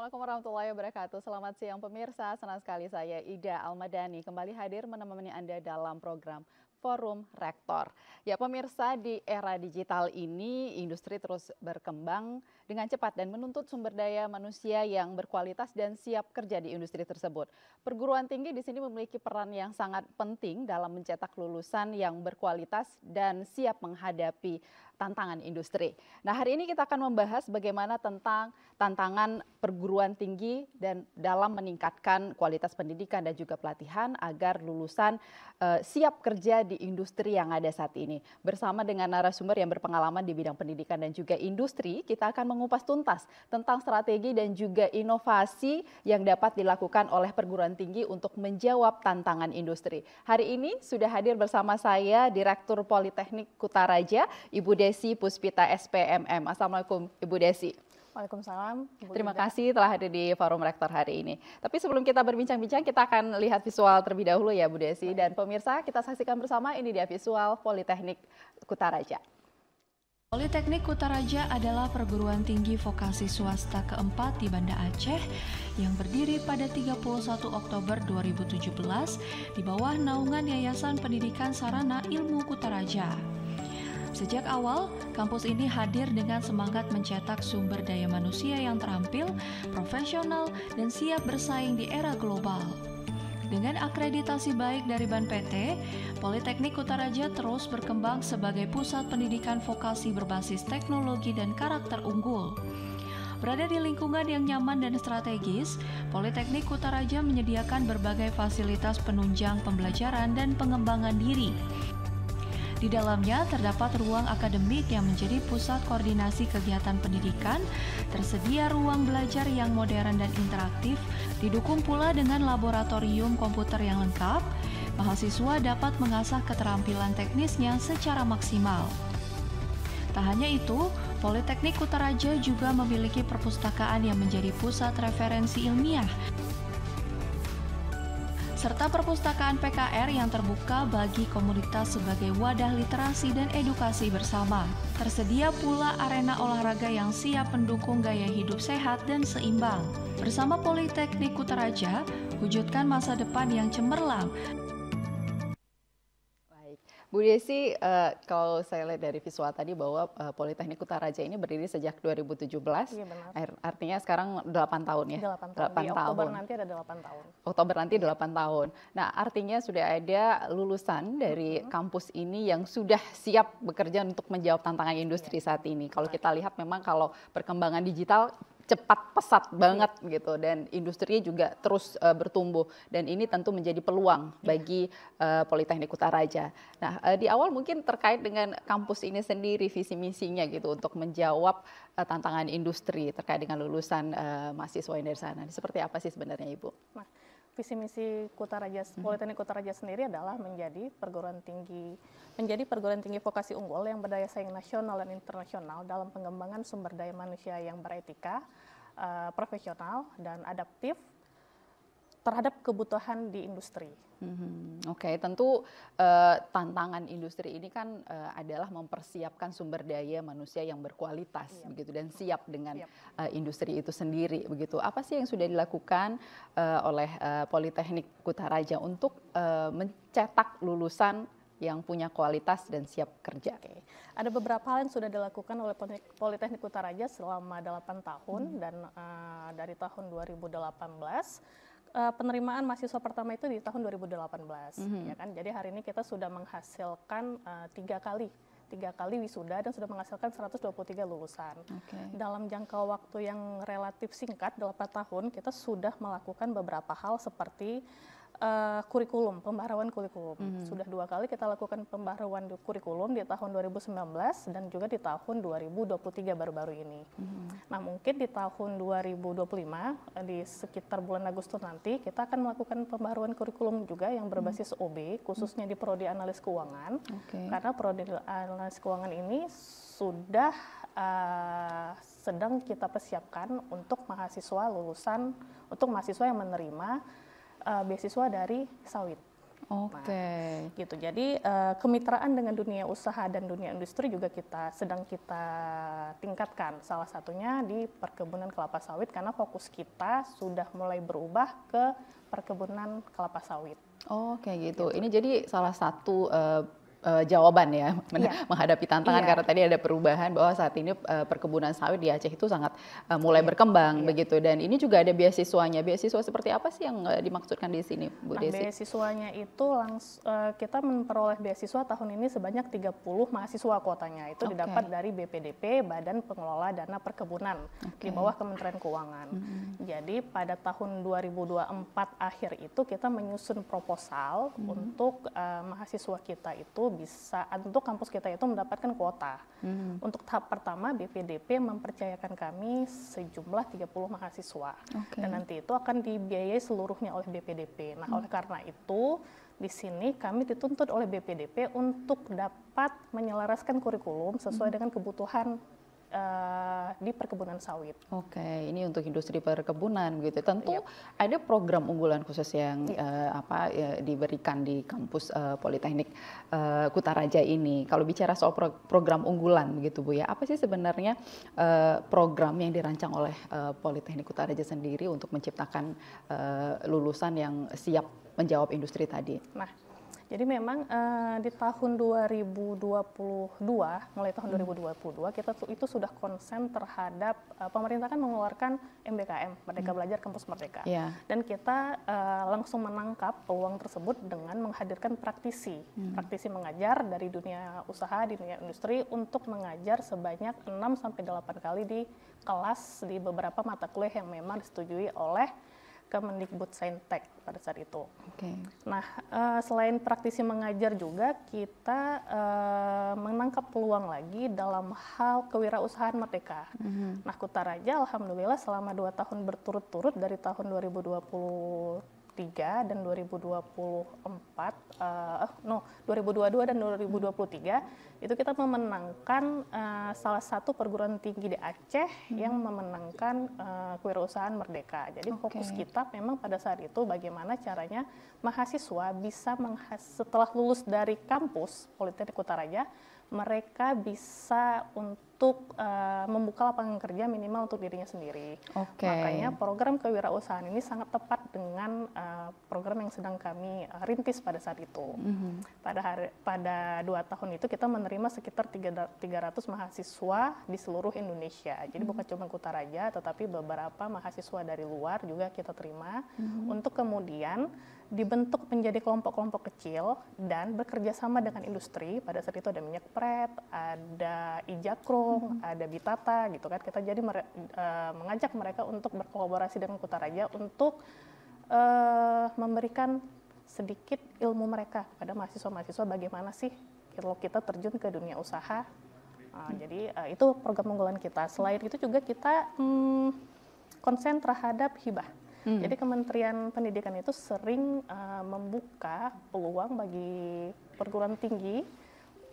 Assalamualaikum warahmatullahi wabarakatuh. Selamat siang pemirsa, senang sekali saya Ida Almadani kembali hadir menemani Anda dalam program Forum Rektor. Ya pemirsa, di era digital ini industri terus berkembang dengan cepat dan menuntut sumber daya manusia yang berkualitas dan siap kerja di industri tersebut. Perguruan tinggi di sini memiliki peran yang sangat penting dalam mencetak lulusan yang berkualitas dan siap menghadapi tantangan industri. Nah, hari ini kita akan membahas bagaimana tentang tantangan perguruan tinggi dan dalam meningkatkan kualitas pendidikan dan juga pelatihan agar lulusan siap kerja di industri yang ada saat ini. Bersama dengan narasumber yang berpengalaman di bidang pendidikan dan juga industri, kita akan mengupas tuntas tentang strategi dan juga inovasi yang dapat dilakukan oleh perguruan tinggi untuk menjawab tantangan industri. Hari ini sudah hadir bersama saya Direktur Politeknik Kutaraja, Ibu Desi Puspita SPMM. Assalamualaikum Ibu Desi. Waalaikumsalam. Terima kasih telah hadir di Forum Rektor hari ini. Tapi sebelum kita berbincang-bincang, kita akan lihat visual terlebih dahulu ya Bu Desi. Dan pemirsa, kita saksikan bersama, ini dia visual Politeknik Kutaraja. Politeknik Kutaraja adalah perguruan tinggi vokasi swasta keempat di Banda Aceh yang berdiri pada 31 Oktober 2017 di bawah naungan Yayasan Pendidikan Sarana Ilmu Kutaraja. Sejak awal, kampus ini hadir dengan semangat mencetak sumber daya manusia yang terampil, profesional, dan siap bersaing di era global. Dengan akreditasi baik dari BAN PT, Politeknik Kutaraja terus berkembang sebagai pusat pendidikan vokasi berbasis teknologi dan karakter unggul. Berada di lingkungan yang nyaman dan strategis, Politeknik Kutaraja menyediakan berbagai fasilitas penunjang pembelajaran dan pengembangan diri. Di dalamnya terdapat ruang akademik yang menjadi pusat koordinasi kegiatan pendidikan, tersedia ruang belajar yang modern dan interaktif, didukung pula dengan laboratorium komputer yang lengkap. Mahasiswa dapat mengasah keterampilan teknisnya secara maksimal. Tak hanya itu, Politeknik Kutaraja juga memiliki perpustakaan yang menjadi pusat referensi ilmiah, serta perpustakaan PKR yang terbuka bagi komunitas sebagai wadah literasi dan edukasi bersama. Tersedia pula arena olahraga yang siap mendukung gaya hidup sehat dan seimbang. Bersama Politeknik Kutaraja, wujudkan masa depan yang cemerlang. Bu Desi, kalau saya lihat dari visual tadi bahwa Politeknik Kutaraja ini berdiri sejak 2017, iya, benar. Artinya sekarang 8 tahun ya? 8 tahun. Di Oktober nanti ada 8 tahun. Oktober nanti 8 tahun. Nah, artinya sudah ada lulusan dari kampus ini yang sudah siap bekerja untuk menjawab tantangan industri saat ini. Kalau kita lihat memang kalau perkembangan digital cepat pesat banget gitu, dan industri juga terus bertumbuh, dan ini tentu menjadi peluang bagi Politeknik Kutaraja. Nah, di awal mungkin terkait dengan kampus ini sendiri, visi misinya gitu untuk menjawab tantangan industri terkait dengan lulusan mahasiswa yang dari sana. Seperti apa sih sebenarnya Ibu? Nah, visi misi Kutaraja, Politeknik Kutaraja sendiri adalah menjadi perguruan tinggi vokasi unggul yang berdaya saing nasional dan internasional dalam pengembangan sumber daya manusia yang beretika, profesional dan adaptif terhadap kebutuhan di industri. Oke, tentu tantangan industri ini kan adalah mempersiapkan sumber daya manusia yang berkualitas, begitu, dan siap dengan industri itu sendiri, begitu. Apa sih yang sudah dilakukan oleh Politeknik Kutaraja untuk mencetak lulusan yang punya kualitas dan siap kerja? Oke. Ada beberapa hal yang sudah dilakukan oleh Politeknik Kutaraja selama 8 tahun dan dari tahun 2018. Penerimaan mahasiswa pertama itu di tahun 2018, ya kan. Jadi hari ini kita sudah menghasilkan 3 kali wisuda dan sudah menghasilkan 123 lulusan. Dalam jangka waktu yang relatif singkat, 8 tahun, kita sudah melakukan beberapa hal seperti kurikulum, pembaharuan kurikulum. Sudah 2 kali kita lakukan pembaharuan kurikulum di tahun 2019 dan juga di tahun 2023 baru-baru ini. Nah, mungkin di tahun 2025, di sekitar bulan Agustus nanti, kita akan melakukan pembaharuan kurikulum juga yang berbasis OB, khususnya di Prodi Analis Keuangan. Karena Prodi Analis Keuangan ini sudah sedang kita persiapkan untuk mahasiswa yang menerima beasiswa dari sawit. Oke. Gitu. Jadi kemitraan dengan dunia usaha dan dunia industri juga sedang kita tingkatkan. Salah satunya di perkebunan kelapa sawit karena fokus kita sudah mulai berubah ke perkebunan kelapa sawit. Oh, kayak gitu. Ini jadi salah satu jawaban ya menghadapi tantangan karena tadi ada perubahan bahwa saat ini perkebunan sawit di Aceh itu sangat mulai berkembang begitu, dan ini juga ada beasiswanya. Beasiswa seperti apa sih yang dimaksudkan di sini, Bu Desi? Beasiswanya itu kita memperoleh beasiswa tahun ini sebanyak 30 mahasiswa kuotanya. Itu didapat dari BPDP, Badan Pengelola Dana Perkebunan di bawah Kementerian Keuangan. Jadi pada tahun 2024 akhir itu kita menyusun proposal untuk mahasiswa kita itu untuk kampus kita itu mendapatkan kuota. Untuk tahap pertama BPDP mempercayakan kami sejumlah 30 mahasiswa. Dan nanti itu akan dibiayai seluruhnya oleh BPDP. Nah, oleh karena itu di sini kami dituntut oleh BPDP untuk dapat menyelaraskan kurikulum sesuai dengan kebutuhan di perkebunan sawit. Oke, ini untuk industri perkebunan begitu. Tentu ada program unggulan khusus yang diberikan di kampus Politeknik Kutaraja ini. Kalau bicara soal program unggulan begitu Bu ya, apa sih sebenarnya program yang dirancang oleh Politeknik Kutaraja sendiri untuk menciptakan lulusan yang siap menjawab industri tadi? Nah, jadi memang di tahun 2022, mulai tahun 2022 kita itu sudah konsen terhadap pemerintah kan mengeluarkan MBKM, Merdeka Belajar Kampus Merdeka. Dan kita langsung menangkap peluang tersebut dengan menghadirkan praktisi mengajar dari dunia usaha, di dunia industri untuk mengajar sebanyak 6-8 kali di kelas di beberapa mata kuliah yang memang disetujui oleh Kemendikbudsaintek pada saat itu. Nah, selain praktisi mengajar juga kita menangkap peluang lagi dalam hal kewirausahaan merdeka. Nah, Kutaraja alhamdulillah selama 2 tahun berturut-turut dari tahun 2022 dan 2022 dan 2023 itu kita memenangkan salah satu perguruan tinggi di Aceh yang memenangkan kewirausahaan merdeka. Jadi fokus kita memang pada saat itu bagaimana caranya mahasiswa bisa setelah lulus dari kampus Politeknik Kutaraja mereka bisa untuk membuka lapangan kerja minimal untuk dirinya sendiri. Makanya program kewirausahaan ini sangat tepat dengan program yang sedang kami rintis pada saat itu. Pada 2 tahun itu kita menerima sekitar 300 mahasiswa di seluruh Indonesia. Jadi bukan cuma Kutaraja, tetapi beberapa mahasiswa dari luar juga kita terima untuk kemudian dibentuk menjadi kelompok-kelompok kecil dan bekerja sama dengan industri. Pada saat itu ada minyak pret, ada Ijakrung, ada Bitata gitu kan. Kita jadi mengajak mereka untuk berkolaborasi dengan Kutaraja untuk memberikan sedikit ilmu mereka kepada mahasiswa-mahasiswa bagaimana sih kalau kita terjun ke dunia usaha. Jadi itu program unggulan kita. Selain itu juga kita konsen terhadap hibah. Jadi Kementerian Pendidikan itu sering membuka peluang bagi perguruan tinggi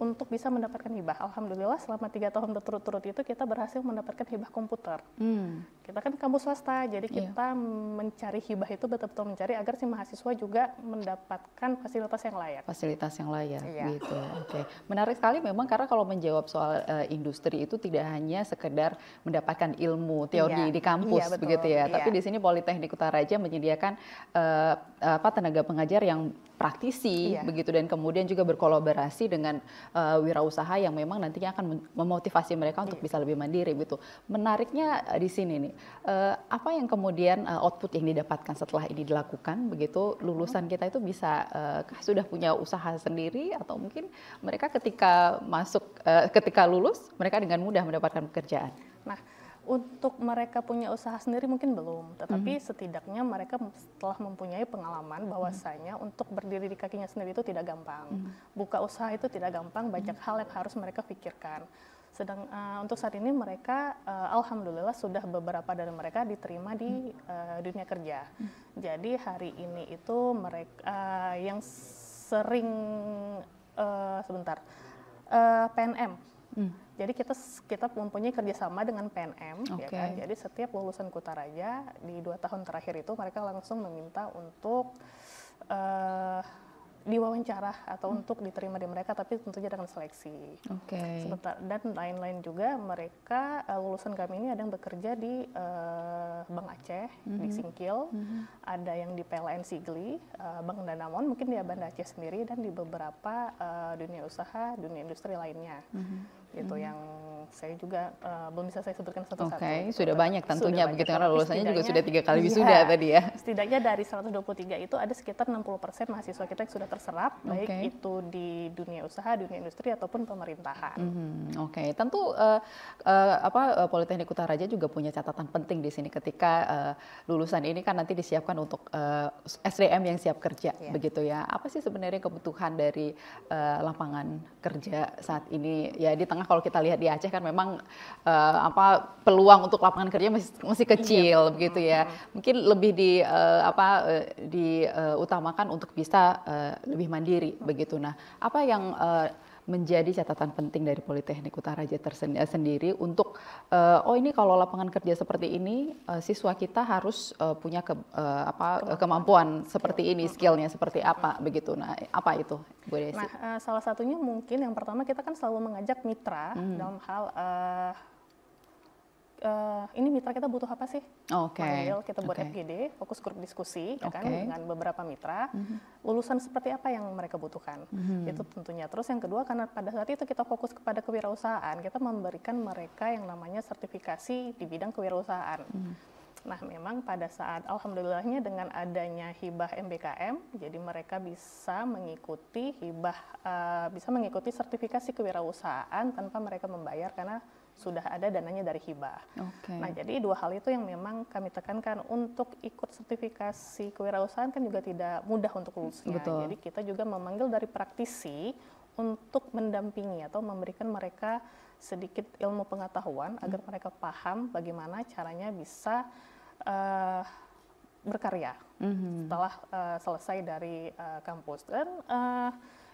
untuk bisa mendapatkan hibah. Alhamdulillah selama 3 tahun berturut-turut itu kita berhasil mendapatkan hibah komputer. Kita kan kampus swasta, jadi kita mencari hibah itu betul-betul mencari agar si mahasiswa juga mendapatkan fasilitas yang layak. Fasilitas yang layak, gitu. Menarik sekali memang karena kalau menjawab soal industri itu tidak hanya sekedar mendapatkan ilmu teori di kampus, begitu ya. Tapi di sini Politeknik Kutaraja menyediakan tenaga pengajar yang praktisi, begitu, dan kemudian juga berkolaborasi dengan wirausaha yang memang nantinya akan memotivasi mereka untuk bisa lebih mandiri, gitu. Menariknya di sini nih, apa yang kemudian output yang didapatkan setelah ini dilakukan, begitu, lulusan kita itu bisa sudah punya usaha sendiri atau mungkin mereka ketika ketika lulus mereka dengan mudah mendapatkan pekerjaan. Nah, untuk mereka punya usaha sendiri mungkin belum, tetapi setidaknya mereka setelah mempunyai pengalaman bahwasanya untuk berdiri di kakinya sendiri itu tidak gampang. Buka usaha itu tidak gampang, banyak hal yang harus mereka pikirkan. Untuk saat ini mereka alhamdulillah sudah beberapa dari mereka diterima di dunia kerja. Jadi hari ini itu mereka yang sering PNM. Jadi kita mempunyai kerjasama dengan PNM, ya kan? Jadi setiap lulusan Kutaraja di 2 tahun terakhir itu mereka langsung meminta untuk diwawancara atau untuk diterima di mereka, tapi tentunya dengan seleksi. Dan lain-lain juga mereka lulusan kami ini ada yang bekerja di Bank Aceh, di Singkil, ada yang di PLN Sigli, Bank Danamon, mungkin di Banda Aceh sendiri, dan di beberapa dunia usaha, dunia industri lainnya. Gitu yang saya juga belum bisa saya sebutkan satu-satu. Sudah banyak tentunya begitu, karena lulusannya juga sudah 3 kali wisuda tadi ya. Setidaknya dari 123 itu ada sekitar 60% mahasiswa kita yang sudah terserap, baik itu di dunia usaha, dunia industri ataupun pemerintahan. Tentu Politeknik Kutaraja juga punya catatan penting di sini ketika lulusan ini kan nanti disiapkan untuk SDM yang siap kerja, begitu ya. Apa sih sebenarnya kebutuhan dari lapangan kerja saat ini? Ya di tengah kalau kita lihat di Aceh kan memang peluang untuk lapangan kerja masih kecil, begitu ya. Mungkin lebih diutamakan untuk bisa lebih mandiri, begitu. Nah, apa yang menjadi catatan penting dari Politeknik Kutaraja sendiri untuk ini kalau lapangan kerja seperti ini siswa kita harus punya kemampuan seperti ini, skillnya seperti apa, begitu. Nah, apa itu, Bu Desi? Nah, salah satunya mungkin yang pertama kita kan selalu mengajak mitra dalam hal ini mitra kita butuh apa sih? Panggil kita buat FGD, fokus grup diskusi, ya kan, dengan beberapa mitra. Lulusan seperti apa yang mereka butuhkan? Itu tentunya. Terus yang kedua, karena pada saat itu kita fokus kepada kewirausahaan, kita memberikan mereka yang namanya sertifikasi di bidang kewirausahaan. Nah, memang pada saat alhamdulillahnya dengan adanya hibah MBKM, jadi mereka bisa mengikuti bisa mengikuti sertifikasi kewirausahaan tanpa mereka membayar karena sudah ada dananya dari hibah. Nah, jadi dua hal itu yang memang kami tekankan. Untuk ikut sertifikasi kewirausahaan kan juga tidak mudah untuk lulusnya. Jadi kita juga memanggil dari praktisi untuk mendampingi atau memberikan mereka sedikit ilmu pengetahuan agar mereka paham bagaimana caranya bisa berkarya setelah selesai dari kampus. Dan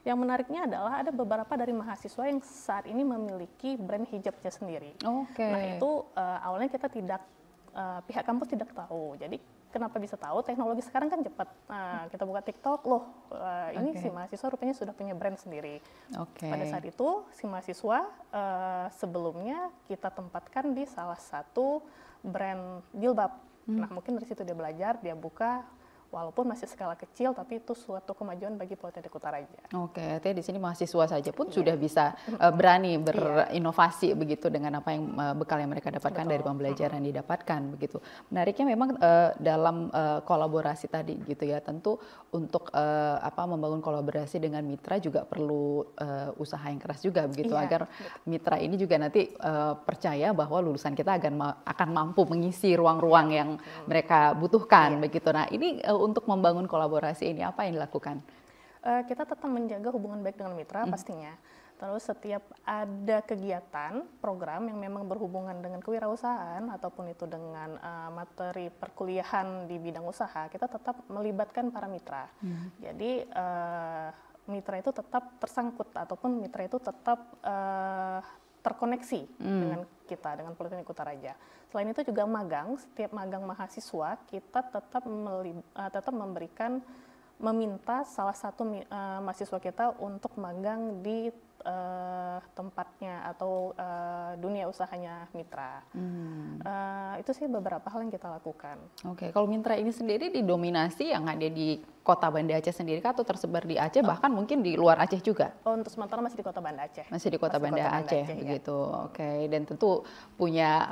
yang menariknya adalah ada beberapa dari mahasiswa yang saat ini memiliki brand hijabnya sendiri. Nah, itu awalnya kita pihak kampus tidak tahu. Jadi kenapa bisa tahu? Teknologi sekarang kan cepat. Kita buka TikTok, ini si mahasiswa rupanya sudah punya brand sendiri. Pada saat itu si mahasiswa sebelumnya kita tempatkan di salah satu brand jilbab. Nah, mungkin dari situ dia belajar, dia buka. Walaupun masih skala kecil, tapi itu suatu kemajuan bagi Politeknik Kutaraja. Artinya di sini mahasiswa saja pun sudah bisa berani berinovasi begitu dengan apa yang bekal yang mereka dapatkan dari pembelajaran didapatkan begitu. Menariknya memang dalam kolaborasi tadi gitu ya, tentu untuk membangun kolaborasi dengan mitra juga perlu usaha yang keras juga begitu agar mitra ini juga nanti percaya bahwa lulusan kita akan mampu mengisi ruang-ruang yang mereka butuhkan begitu. Nah, ini untuk membangun kolaborasi ini apa yang dilakukan? Kita tetap menjaga hubungan baik dengan mitra pastinya. Terus setiap ada kegiatan, program yang memang berhubungan dengan kewirausahaan ataupun itu dengan materi perkuliahan di bidang usaha, kita tetap melibatkan para mitra. Jadi mitra itu tetap tersangkut ataupun mitra itu tetap terkoneksi dengan kita, dengan Politeknik Kutaraja. Selain itu juga magang, setiap magang mahasiswa kita tetap meminta salah satu mahasiswa kita untuk magang di tempatnya atau dunia usahanya mitra. Itu sih beberapa hal yang kita lakukan. Kalau mitra ini sendiri didominasi yang ada di Kota Banda Aceh sendiri atau tersebar di Aceh, bahkan mungkin di luar Aceh juga? Untuk sementara masih di Kota Banda Aceh. Masih di Kota Banda Aceh begitu. Dan tentu punya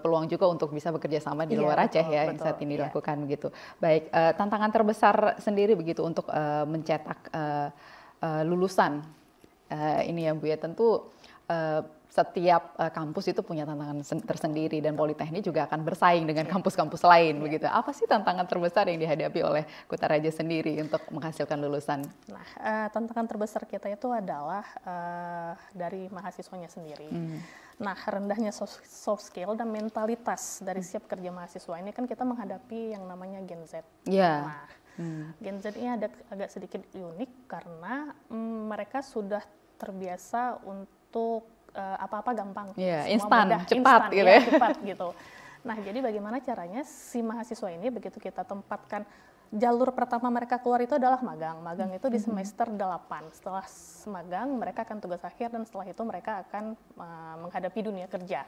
peluang juga untuk bisa bekerja sama di luar Aceh ya yang saat ini dilakukan begitu. Baik, tantangan terbesar sendiri begitu untuk mencetak lulusan ini ya Bu ya, tentu setiap kampus itu punya tantangan tersendiri dan Politeknik juga akan bersaing dengan kampus-kampus lain begitu. Apa sih tantangan terbesar yang dihadapi oleh Kutaraja sendiri untuk menghasilkan lulusan? Nah, tantangan terbesar kita itu adalah dari mahasiswanya sendiri. Nah, rendahnya soft skill dan mentalitas dari siap kerja mahasiswa ini kan kita menghadapi yang namanya Gen Z. Nah, Gen Z ini agak sedikit unik karena mereka sudah terbiasa untuk apa-apa gampang, instan, cepat gitu. Nah, jadi bagaimana caranya si mahasiswa ini begitu kita tempatkan jalur pertama mereka keluar itu adalah magang. Magang itu di semester 8. Setelah magang mereka akan tugas akhir dan setelah itu mereka akan menghadapi dunia kerja.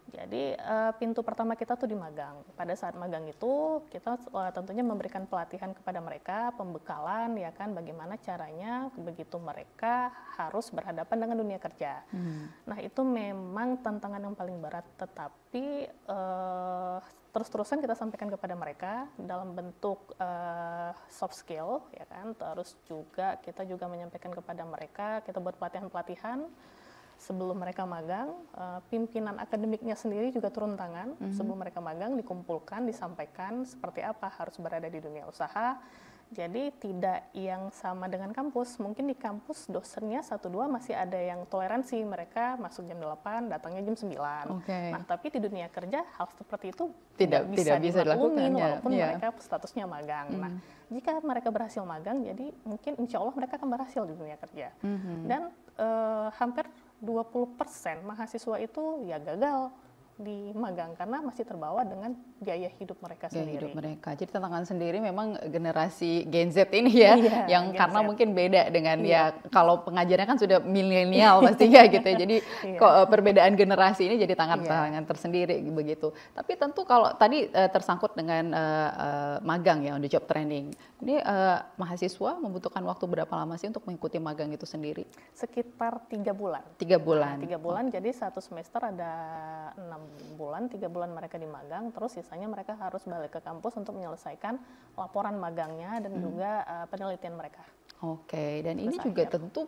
Jadi pintu pertama kita tuh di magang. Pada saat magang itu kita tentunya memberikan pelatihan kepada mereka, pembekalan ya kan, bagaimana caranya begitu mereka harus berhadapan dengan dunia kerja. Nah itu memang tantangan yang paling berat, tetapi terus-terusan kita sampaikan kepada mereka dalam bentuk soft skill ya kan. Terus juga kita juga menyampaikan kepada mereka, kita buat pelatihan-pelatihan sebelum mereka magang, pimpinan akademiknya sendiri juga turun tangan sebelum mereka magang, dikumpulkan, disampaikan seperti apa harus berada di dunia usaha. Jadi tidak yang sama dengan kampus. Mungkin di kampus dosennya 1-2 masih ada yang toleransi, mereka masuk jam 8, datangnya jam 9. Nah, tapi di dunia kerja hal seperti itu tidak bisa dilakukan walaupun mereka statusnya magang. Nah, jika mereka berhasil magang, jadi mungkin insya Allah mereka akan berhasil di dunia kerja. Dan hampir 20% mahasiswa itu ya gagal di magang karena masih terbawa dengan gaya hidup mereka sendiri. Jadi tantangan sendiri memang generasi Gen Z ini ya, yang karena mungkin beda dengan ya kalau pengajarnya kan sudah milenial pastinya gitu ya. Jadi kok perbedaan generasi ini jadi tantangan tersendiri begitu. Tapi tentu kalau tadi tersangkut dengan magang ya, on the job training. Ini mahasiswa membutuhkan waktu berapa lama sih untuk mengikuti magang itu sendiri? Sekitar 3 bulan. 3 bulan. 3 bulan, jadi satu semester ada 6 bulan, 3 bulan mereka di magang, terus sisanya mereka harus balik ke kampus untuk menyelesaikan laporan magangnya dan juga penelitian mereka. Oke, dan ini juga tentu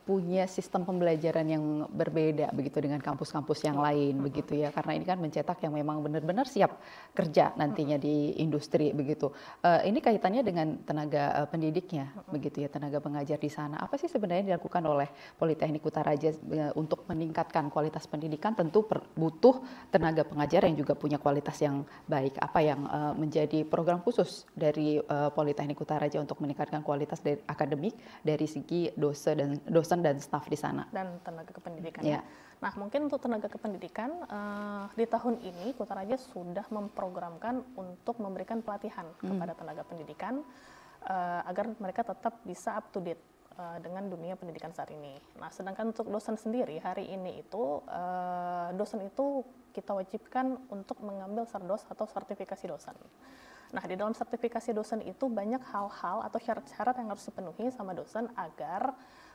punya sistem pembelajaran yang berbeda begitu dengan kampus-kampus yang lain begitu ya, karena ini kan mencetak yang memang benar-benar siap kerja nantinya di industri begitu. Ini kaitannya dengan tenaga pendidiknya begitu ya, tenaga pengajar di sana. Apa sih sebenarnya dilakukan oleh Politeknik Kutaraja untuk meningkatkan kualitas pendidikan? Tentu butuh tenaga pengajar yang juga punya kualitas yang baik. Apa yang menjadi program khusus dari Politeknik Kutaraja untuk meningkatkan kualitas dari akademik dari segi dosen dan staf di sana dan tenaga kependidikan. Nah, mungkin untuk tenaga kependidikan di tahun ini Kutaraja sudah memprogramkan untuk memberikan pelatihan kepada tenaga pendidikan agar mereka tetap bisa up to date dengan dunia pendidikan saat ini. Nah, sedangkan untuk dosen sendiri hari ini itu dosen itu kita wajibkan untuk mengambil Serdos atau sertifikasi dosen. Nah, di dalam sertifikasi dosen itu banyak hal-hal atau syarat-syarat yang harus dipenuhi sama dosen agar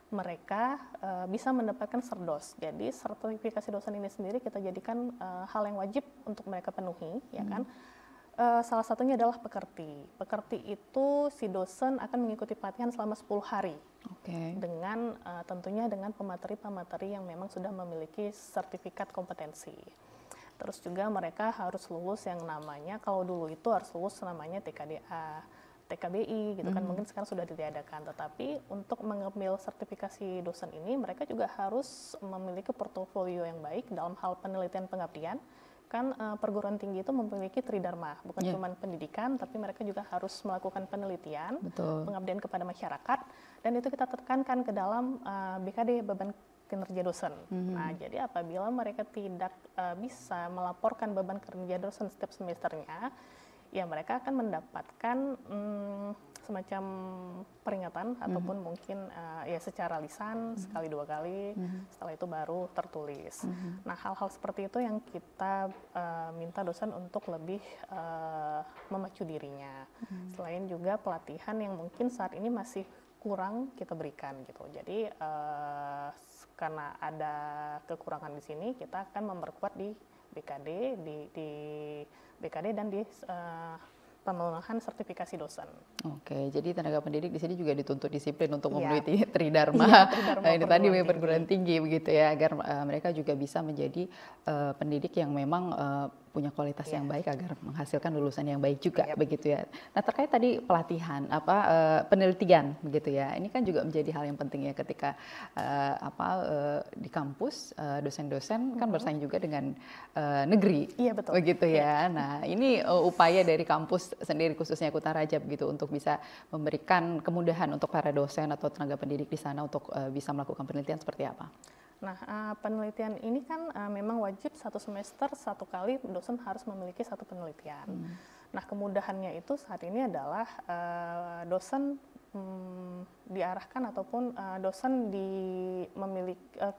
mereka bisa mendapatkan Serdos. Jadi sertifikasi dosen ini sendiri kita jadikan hal yang wajib untuk mereka penuhi, ya kan? Salah satunya adalah pekerti. Pekerti itu si dosen akan mengikuti pelatihan selama 10 hari. Dengan tentunya dengan pemateri-pemateri yang memang sudah memiliki sertifikat kompetensi. Terus juga mereka harus lulus yang namanya, kalau dulu itu harus lulus namanya TKDA, TKBI gitu kan, mungkin sekarang sudah ditiadakan. Tetapi untuk mengambil sertifikasi dosen ini, mereka juga harus memiliki portofolio yang baik dalam hal penelitian pengabdian. Kan perguruan tinggi itu memiliki tridharma, bukan cuma pendidikan, tapi mereka juga harus melakukan penelitian, pengabdian kepada masyarakat, dan itu kita tekankan ke dalam BKD, beban kinerja dosen. Nah, jadi apabila mereka tidak bisa melaporkan beban kerja dosen setiap semesternya, ya mereka akan mendapatkan semacam peringatan ataupun mungkin ya secara lisan sekali 2 kali, setelah itu baru tertulis. Nah, hal-hal seperti itu yang kita minta dosen untuk lebih memacu dirinya. Selain juga pelatihan yang mungkin saat ini masih kurang kita berikan gitu. Jadi karena ada kekurangan di sini, kita akan memperkuat di BKD, di BKD dan di pemenuhan sertifikasi dosen. Oke, jadi tenaga pendidik di sini juga dituntut disiplin untuk memenuhi tridharma. Ini tadi perguruan tinggi begitu ya, agar mereka juga bisa menjadi pendidik yang memang punya kualitas yang baik agar menghasilkan lulusan yang baik juga begitu ya. Nah, terkait tadi pelatihan penelitian begitu ya. Ini kan juga menjadi hal yang penting ya ketika di kampus dosen-dosen kan bersaing juga dengan negeri. Betul. Begitu ya. Nah, ini upaya dari kampus sendiri khususnya Kutaraja begitu untuk bisa memberikan kemudahan untuk para dosen atau tenaga pendidik di sana untuk bisa melakukan penelitian seperti apa? Nah, penelitian ini kan memang wajib 1 semester 1 kali dosen harus memiliki 1 penelitian. Nah, kemudahannya itu saat ini adalah dosen diarahkan ataupun dosen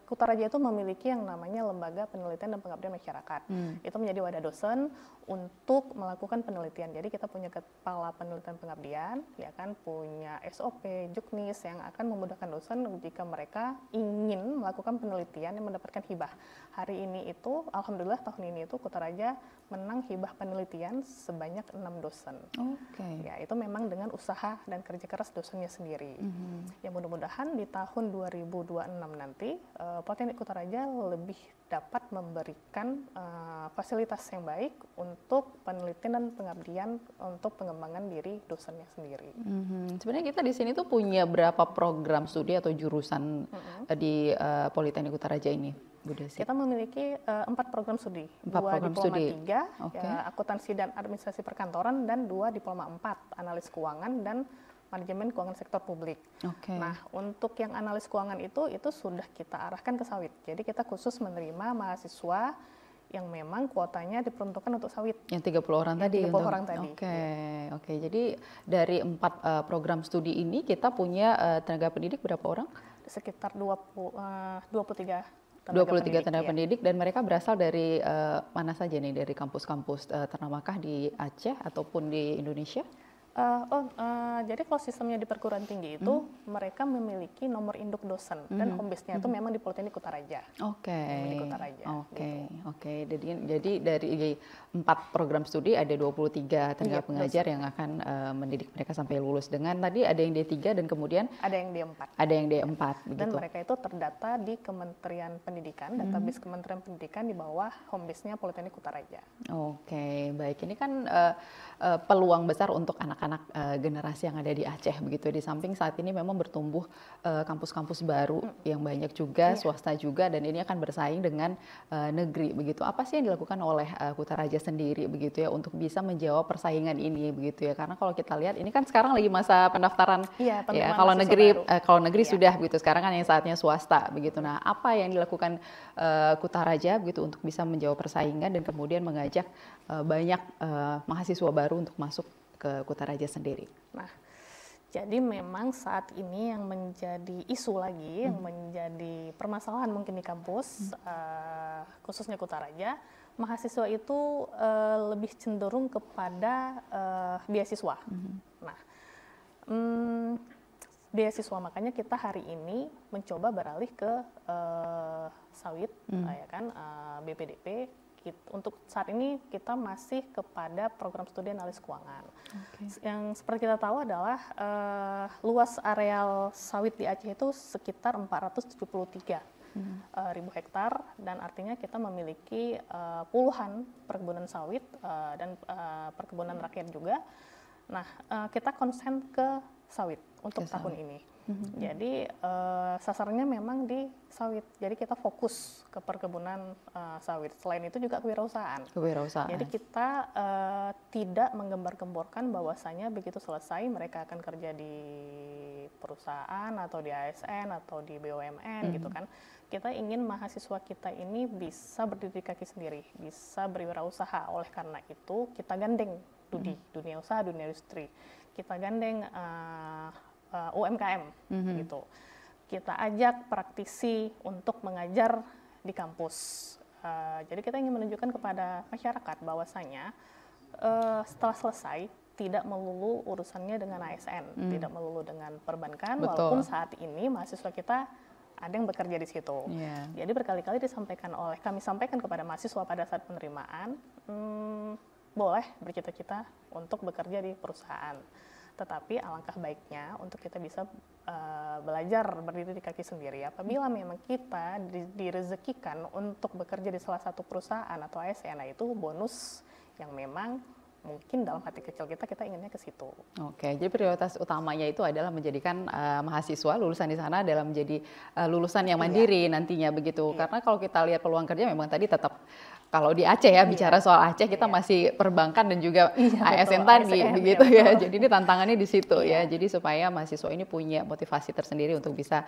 Kutaraja itu memiliki yang namanya Lembaga Penelitian dan Pengabdian Masyarakat. Itu menjadi wadah dosen untuk melakukan penelitian. Jadi kita punya kepala penelitian pengabdian, ya kan, punya SOP, juknis yang akan memudahkan dosen jika mereka ingin melakukan penelitian yang mendapatkan hibah. Hari ini itu, alhamdulillah tahun ini itu Kutaraja menang hibah penelitian sebanyak 6 dosen. Ya, itu memang dengan usaha dan kerja keras dosennya sendiri. Ya, mudah-mudahan di tahun 2026 nanti Politeknik Kutaraja lebih dapat memberikan fasilitas yang baik untuk penelitian dan pengabdian untuk pengembangan diri dosennya sendiri. Sebenarnya kita di sini tuh punya berapa program studi atau jurusan di Politeknik Kutaraja ini, Bu Desi? Kita memiliki 4 program studi, 2 diploma 3, ya, akuntansi dan administrasi perkantoran, dan 2 diploma 4, analis keuangan dan manajemen keuangan sektor publik. Nah, untuk yang analis keuangan itu sudah kita arahkan ke sawit. Jadi kita khusus menerima mahasiswa yang memang kuotanya diperuntukkan untuk sawit. Yang 30 orang tadi? 30 orang tadi. Oke. Jadi dari 4 program studi ini kita punya tenaga pendidik berapa orang? Sekitar 23 tenaga pendidik, dan mereka berasal dari mana saja nih, dari kampus-kampus ternamakah di Aceh ataupun di Indonesia? Jadi kalau sistemnya di perguruan tinggi itu mereka memiliki nomor induk dosen dan home base-nya itu memang di Politeknik Kutaraja. Jadi dari 4 program studi ada 23 tenaga pengajar yang akan mendidik mereka sampai lulus. Dengan tadi ada yang D3 dan kemudian ada yang D4. Ada yang D4 begitu. Dan mereka itu terdata di Kementerian Pendidikan, database Kementerian Pendidikan di bawah home base-nya Politeknik Kutaraja. Baik. Ini kan peluang besar untuk anak-anak generasi yang ada di Aceh begitu. Di samping saat ini memang bertumbuh kampus-kampus baru yang banyak juga, swasta juga, dan ini akan bersaing dengan negeri begitu. Apa sih yang dilakukan oleh Kutaraja sendiri begitu ya untuk bisa menjawab persaingan ini begitu ya? Karena kalau kita lihat ini kan sekarang lagi masa pendaftaran. Ya, kalau negeri sudah begitu. Sekarang kan yang saatnya swasta begitu. Nah, apa yang dilakukan Kutaraja begitu untuk bisa menjawab persaingan dan kemudian mengajak banyak mahasiswa baru untuk masuk ke Kutaraja sendiri? Nah, jadi memang saat ini yang menjadi isu lagi, yang menjadi permasalahan mungkin di kampus, khususnya Kutaraja, mahasiswa itu lebih cenderung kepada beasiswa. Nah, beasiswa, makanya kita hari ini mencoba beralih ke sawit, ya kan, BPDP. Untuk saat ini kita masih kepada program studi analis keuangan. Yang seperti kita tahu adalah luas areal sawit di Aceh itu sekitar 473 ribu hektar, dan artinya kita memiliki puluhan perkebunan sawit dan perkebunan rakyat juga. Nah, kita konsen ke sawit untuk tahun ini. Jadi sasarannya memang di sawit. Jadi kita fokus ke perkebunan sawit. Selain itu juga kewirausahaan. Jadi kita tidak menggembar-gemborkan bahwasanya begitu selesai mereka akan kerja di perusahaan atau di ASN atau di BUMN gitu kan. Kita ingin mahasiswa kita ini bisa berdiri di kaki sendiri, bisa berwirausaha. Oleh karena itu kita gandeng dunia usaha, dunia industri. Kita gandeng UMKM gitu. Kita ajak praktisi untuk mengajar di kampus. Jadi kita ingin menunjukkan kepada masyarakat bahwasanya setelah selesai tidak melulu urusannya dengan ASN, tidak melulu dengan perbankan. Walaupun saat ini mahasiswa kita ada yang bekerja di situ. Jadi berkali-kali kami sampaikan kepada mahasiswa pada saat penerimaan, boleh bercita-cita untuk bekerja di perusahaan. Tetapi alangkah baiknya untuk kita bisa belajar berdiri di kaki sendiri. Apabila memang kita direzekikan untuk bekerja di salah satu perusahaan atau ASN, itu bonus yang memang mungkin dalam hati kecil kita inginnya ke situ. Jadi prioritas utamanya itu adalah menjadikan mahasiswa lulusan di sana adalah menjadi lulusan yang mandiri nantinya begitu. Karena kalau kita lihat peluang kerja memang tadi tetap kalau di Aceh ya, bicara soal Aceh kita masih perbankan dan juga ASN tadi begitu ya. Jadi ini tantangannya di situ ya. Jadi supaya mahasiswa ini punya motivasi tersendiri untuk bisa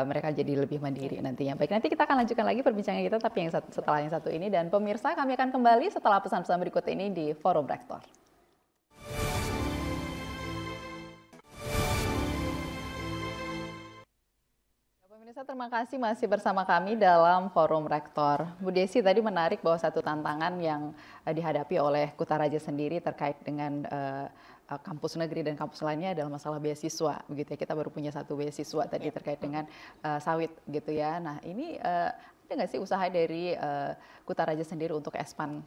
mereka jadi lebih mandiri nantinya. Baik, nanti kita akan lanjutkan lagi perbincangan kita tapi setelah yang satu ini, dan pemirsa kami akan kembali setelah pesan-pesan berikut ini di Forum Rektor. Pemirsa, terima kasih masih bersama kami dalam Forum Rektor. Bu Desi tadi menarik bahwa satu tantangan yang dihadapi oleh Kutaraja sendiri terkait dengan kampus negeri dan kampus lainnya adalah masalah beasiswa, begitu ya. Kita baru punya satu beasiswa tadi terkait dengan sawit, gitu ya. Nah, ini ada nggak sih usaha dari Kutaraja sendiri untuk expand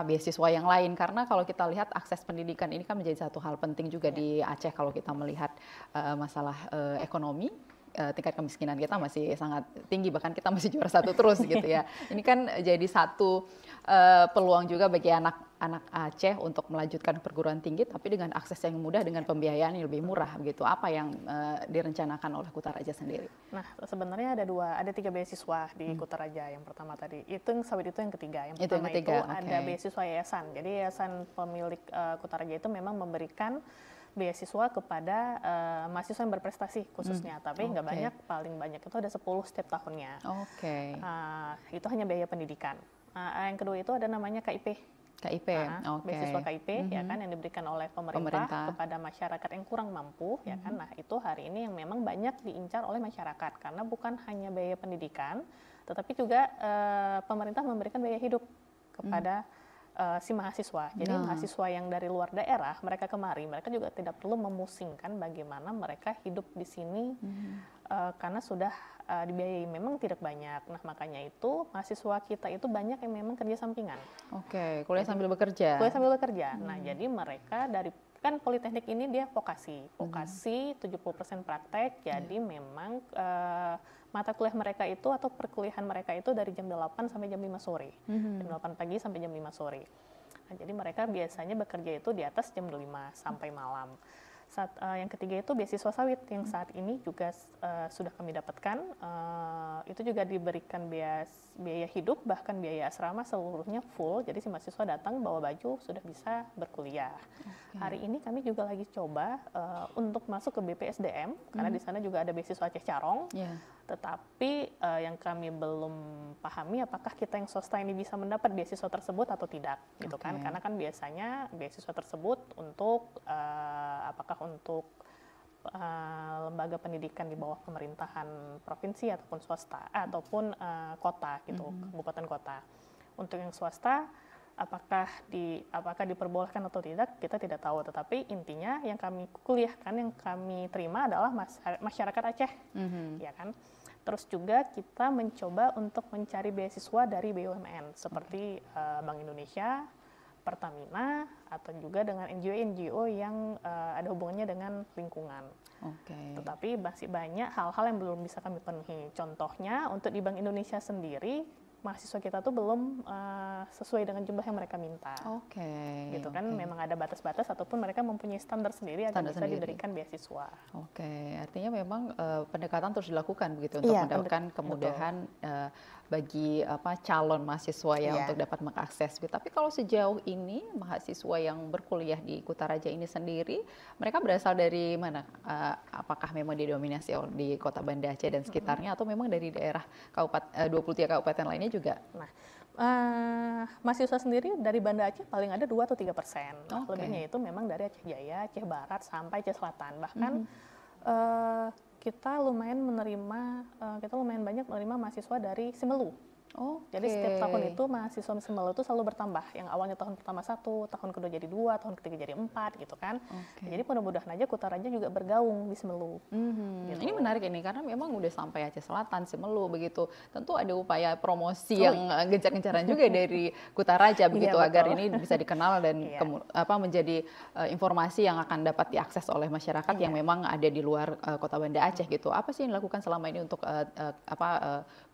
beasiswa yang lain, karena kalau kita lihat akses pendidikan ini kan menjadi satu hal penting juga di Aceh kalau kita melihat masalah ekonomi. Tingkat kemiskinan kita masih sangat tinggi, bahkan kita masih juara 1 terus gitu ya. Ini kan jadi satu peluang juga bagi anak-anak Aceh untuk melanjutkan perguruan tinggi, tapi dengan akses yang mudah, dengan pembiayaan yang lebih murah begitu. Apa yang direncanakan oleh Kutaraja sendiri? Nah, sebenarnya ada 3 beasiswa di Kutaraja. Yang pertama tadi, itu yang sawit itu yang ketiga. Yang pertama itu ada beasiswa yayasan. Jadi yayasan pemilik Kutaraja itu memang memberikan beasiswa kepada mahasiswa yang berprestasi khususnya, tapi nggak banyak, paling banyak itu ada 10 setiap tahunnya. Itu hanya biaya pendidikan. Yang kedua itu ada namanya KIP. Beasiswa KIP ya kan, yang diberikan oleh pemerintah kepada masyarakat yang kurang mampu ya kan. Nah, itu hari ini yang memang banyak diincar oleh masyarakat karena bukan hanya biaya pendidikan, tetapi juga pemerintah memberikan biaya hidup kepada si mahasiswa. Jadi mahasiswa yang dari luar daerah, mereka kemari, mereka juga tidak perlu memusingkan bagaimana mereka hidup di sini karena sudah dibiayai memang tidak banyak. Nah, makanya itu mahasiswa kita itu banyak yang memang kerja sampingan. Kuliah sambil bekerja. Kuliah sambil bekerja. Nah, jadi mereka kan Politeknik ini dia vokasi 70% praktek, jadi memang mata kuliah mereka itu atau perkuliahan mereka itu dari jam 8 sampai jam 5 sore. Jam 8 pagi sampai jam 5 sore. Nah, jadi mereka biasanya bekerja itu di atas jam 5 sampai malam. Yang ketiga itu beasiswa sawit yang saat ini juga sudah kami dapatkan. Itu juga diberikan biaya hidup, bahkan biaya asrama seluruhnya full. Jadi si mahasiswa datang bawa baju sudah bisa berkuliah. Hari ini kami juga lagi coba untuk masuk ke BPSDM karena di sana juga ada beasiswa Aceh Carong. Tetapi yang kami belum pahami apakah kita yang swasta ini bisa mendapat beasiswa tersebut atau tidak, gitu kan? Karena kan biasanya beasiswa tersebut untuk apakah untuk lembaga pendidikan di bawah pemerintahan provinsi ataupun swasta ataupun kota, gitu, kabupaten kota. Untuk yang swasta apakah diperbolehkan atau tidak, kita tidak tahu. Tetapi intinya yang kami kuliahkan, yang kami terima adalah masyarakat Aceh, ya kan. Terus juga kita mencoba untuk mencari beasiswa dari BUMN seperti Bank Indonesia, Pertamina, atau juga dengan NGO-NGO yang ada hubungannya dengan lingkungan. Tetapi masih banyak hal-hal yang belum bisa kami penuhi. Contohnya untuk di Bank Indonesia sendiri, mahasiswa kita tuh belum sesuai dengan jumlah yang mereka minta. Gitu kan, memang ada batas-batas ataupun mereka mempunyai standar sendiri agar bisa diberikan beasiswa. Artinya memang pendekatan terus dilakukan begitu untuk mendapatkan kemudahan bagi calon mahasiswa untuk dapat mengakses. Tapi kalau sejauh ini mahasiswa yang berkuliah di Kutaraja ini sendiri, mereka berasal dari mana? Apakah memang didominasi di Kota Banda Aceh dan sekitarnya atau memang dari daerah 23 kabupaten lainnya juga? Nah, mahasiswa sendiri dari Banda Aceh paling ada 2 atau 3%. Lebihnya itu memang dari Aceh Jaya, Aceh Barat sampai Aceh Selatan. Bahkan kita lumayan banyak menerima mahasiswa dari Simelu. Jadi setiap tahun itu mahasiswa Simelu itu selalu bertambah. Yang awalnya tahun pertama 1, tahun kedua jadi 2, tahun ketiga jadi 4 gitu kan. Jadi mudah-mudahan aja Kutaraja juga bergaung di Simelu. Gitu. Ini menarik ini karena memang udah sampai Aceh Selatan, Simelu begitu. Tentu ada upaya promosi yang gencar-gencaran juga dari Kutaraja begitu agar ini bisa dikenal dan menjadi informasi yang akan dapat diakses oleh masyarakat yang memang ada di luar Kota Banda Aceh gitu. Apa sih yang dilakukan selama ini untuk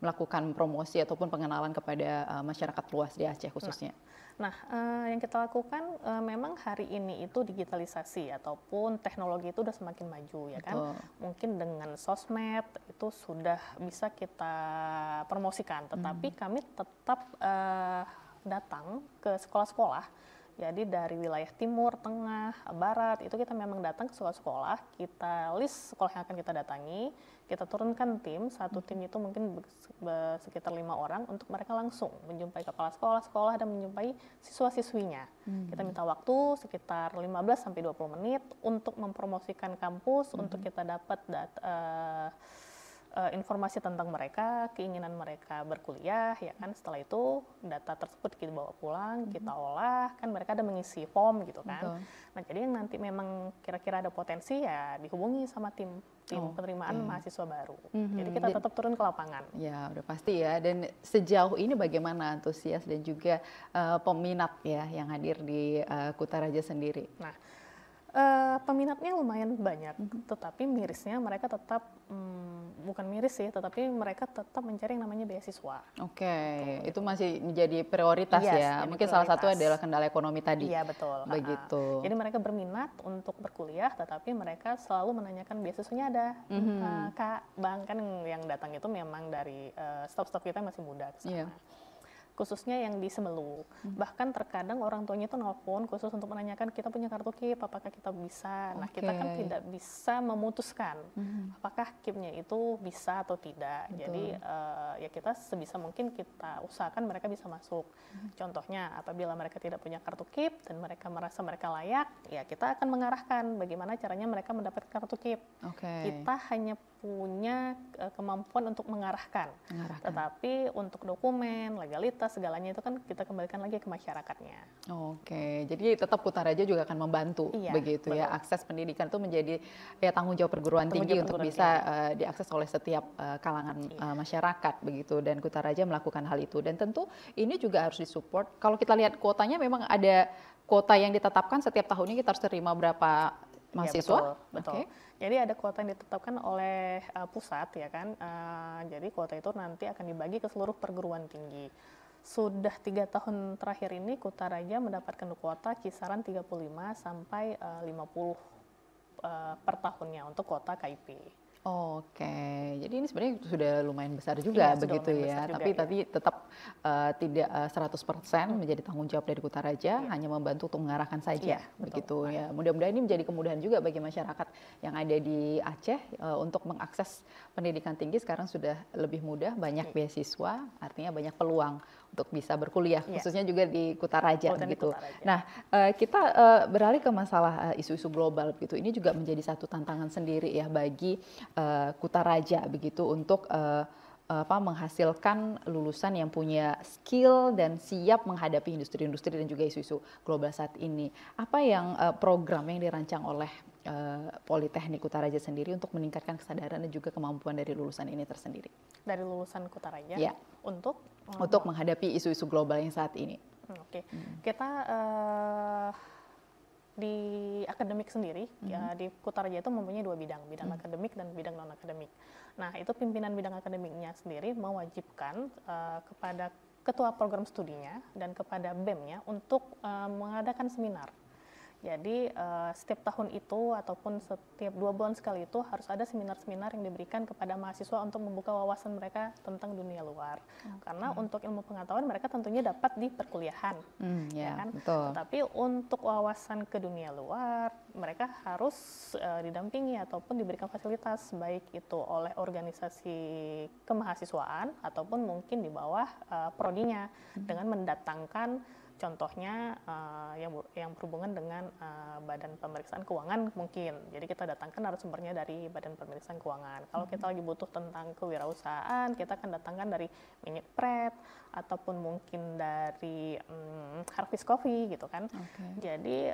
melakukan promosi ataupun pengenalan kepada masyarakat luas di Aceh khususnya? Nah, yang kita lakukan memang hari ini itu digitalisasi ataupun teknologi itu udah semakin maju ya kan. Mungkin dengan sosmed itu sudah bisa kita promosikan, tetapi kami tetap datang ke sekolah-sekolah. Jadi dari wilayah timur, tengah, barat, itu kita memang datang ke sekolah-sekolah, kita list sekolah yang akan kita datangi, kita turunkan tim, satu tim itu mungkin sekitar 5 orang, untuk mereka langsung menjumpai kepala sekolah dan menjumpai siswa-siswinya. Kita minta waktu sekitar 15-20 menit untuk mempromosikan kampus, untuk kita dapat informasi tentang mereka, keinginan mereka berkuliah, ya kan. Setelah itu data tersebut kita bawa pulang, kita olah, kan mereka ada mengisi form gitu kan. Nah, jadi yang nanti memang kira-kira ada potensi ya dihubungi sama tim penerimaan mahasiswa baru. Jadi kita tetap turun ke lapangan. Ya, udah pasti ya. Dan sejauh ini bagaimana antusias dan juga peminat ya yang hadir di Kutaraja sendiri? Nah, peminatnya lumayan banyak, tetapi mirisnya mereka tetap bukan miris sih, tetapi mereka tetap mencari yang namanya beasiswa. Oke, itu masih menjadi prioritas ya. Mungkin salah satu adalah kendala ekonomi tadi. Iya, betul. Begitu. Jadi mereka berminat untuk berkuliah, tetapi mereka selalu menanyakan beasiswanya ada. Kak, Bang, kan yang datang itu memang dari staf-staf kita masih muda ke sana. Khususnya yang di Semelu. Bahkan terkadang orang tuanya itu nelpon khusus untuk menanyakan kita punya kartu KIP, apakah kita bisa. Nah, kita kan tidak bisa memutuskan apakah KIP-nya itu bisa atau tidak. Jadi ya kita sebisa mungkin kita usahakan mereka bisa masuk. Contohnya apabila mereka tidak punya kartu KIP dan mereka merasa mereka layak, ya kita akan mengarahkan bagaimana caranya mereka mendapat kartu KIP. Kita hanya punya kemampuan untuk mengarahkan. Tetapi untuk dokumen, legalitas, segalanya itu kan kita kembalikan lagi ke masyarakatnya. Oke, jadi tetap Kutaraja juga akan membantu, begitu ya. Akses pendidikan itu menjadi ya tanggung jawab perguruan tinggi untuk bisa diakses oleh setiap kalangan masyarakat, begitu. Dan Kutaraja melakukan hal itu. Dan tentu ini juga harus disupport. Kalau kita lihat kuotanya memang ada kuota yang ditetapkan setiap tahunnya kita harus terima berapa mahasiswa? Ya, betul. Jadi ada kuota yang ditetapkan oleh pusat ya kan. Jadi kuota itu nanti akan dibagi ke seluruh perguruan tinggi. Sudah 3 tahun terakhir ini Kutaraja mendapatkan kuota kisaran 35 sampai 50 per tahunnya untuk kuota KIP. Oke, jadi ini sebenarnya sudah lumayan besar juga begitu ya. Tapi tetap tidak 100% menjadi tanggung jawab dari Kutaraja, hanya membantu untuk mengarahkan saja, begitu ya. Mudah-mudahan ini menjadi kemudahan juga bagi masyarakat yang ada di Aceh untuk mengakses pendidikan tinggi. Sekarang sudah lebih mudah, banyak beasiswa, artinya banyak peluang untuk bisa berkuliah, khususnya juga di Kutaraja begitu. Nah, kita beralih ke masalah isu-isu global begitu. Ini juga menjadi satu tantangan sendiri ya bagi Kutaraja begitu untuk menghasilkan lulusan yang punya skill dan siap menghadapi industri-industri dan juga isu-isu global saat ini. Apa yang program yang dirancang oleh Politeknik Kutaraja sendiri untuk meningkatkan kesadaran dan juga kemampuan dari lulusan ini tersendiri? Dari lulusan Kutaraja untuk menghadapi isu-isu global yang saat ini. Kita di akademik sendiri, ya, di Kutaraja itu mempunyai 2 bidang akademik dan bidang non-akademik. Nah, itu pimpinan bidang akademiknya sendiri mewajibkan kepada ketua program studinya dan kepada BEM-nya untuk mengadakan seminar. Jadi setiap tahun itu ataupun setiap 2 bulan sekali itu harus ada seminar-seminar yang diberikan kepada mahasiswa untuk membuka wawasan mereka tentang dunia luar. Karena untuk ilmu pengetahuan mereka tentunya dapat di perkuliahan, ya kan? Betul. Tetapi untuk wawasan ke dunia luar mereka harus didampingi ataupun diberikan fasilitas baik itu oleh organisasi kemahasiswaan ataupun mungkin di bawah prodinya dengan mendatangkan contohnya yang berhubungan dengan Badan Pemeriksaan Keuangan mungkin. Jadi kita datangkan narasumbernya dari Badan Pemeriksaan Keuangan. Kalau kita lagi butuh tentang kewirausahaan, kita akan datangkan dari Minipred ataupun mungkin dari Harvest Coffee gitu kan. Jadi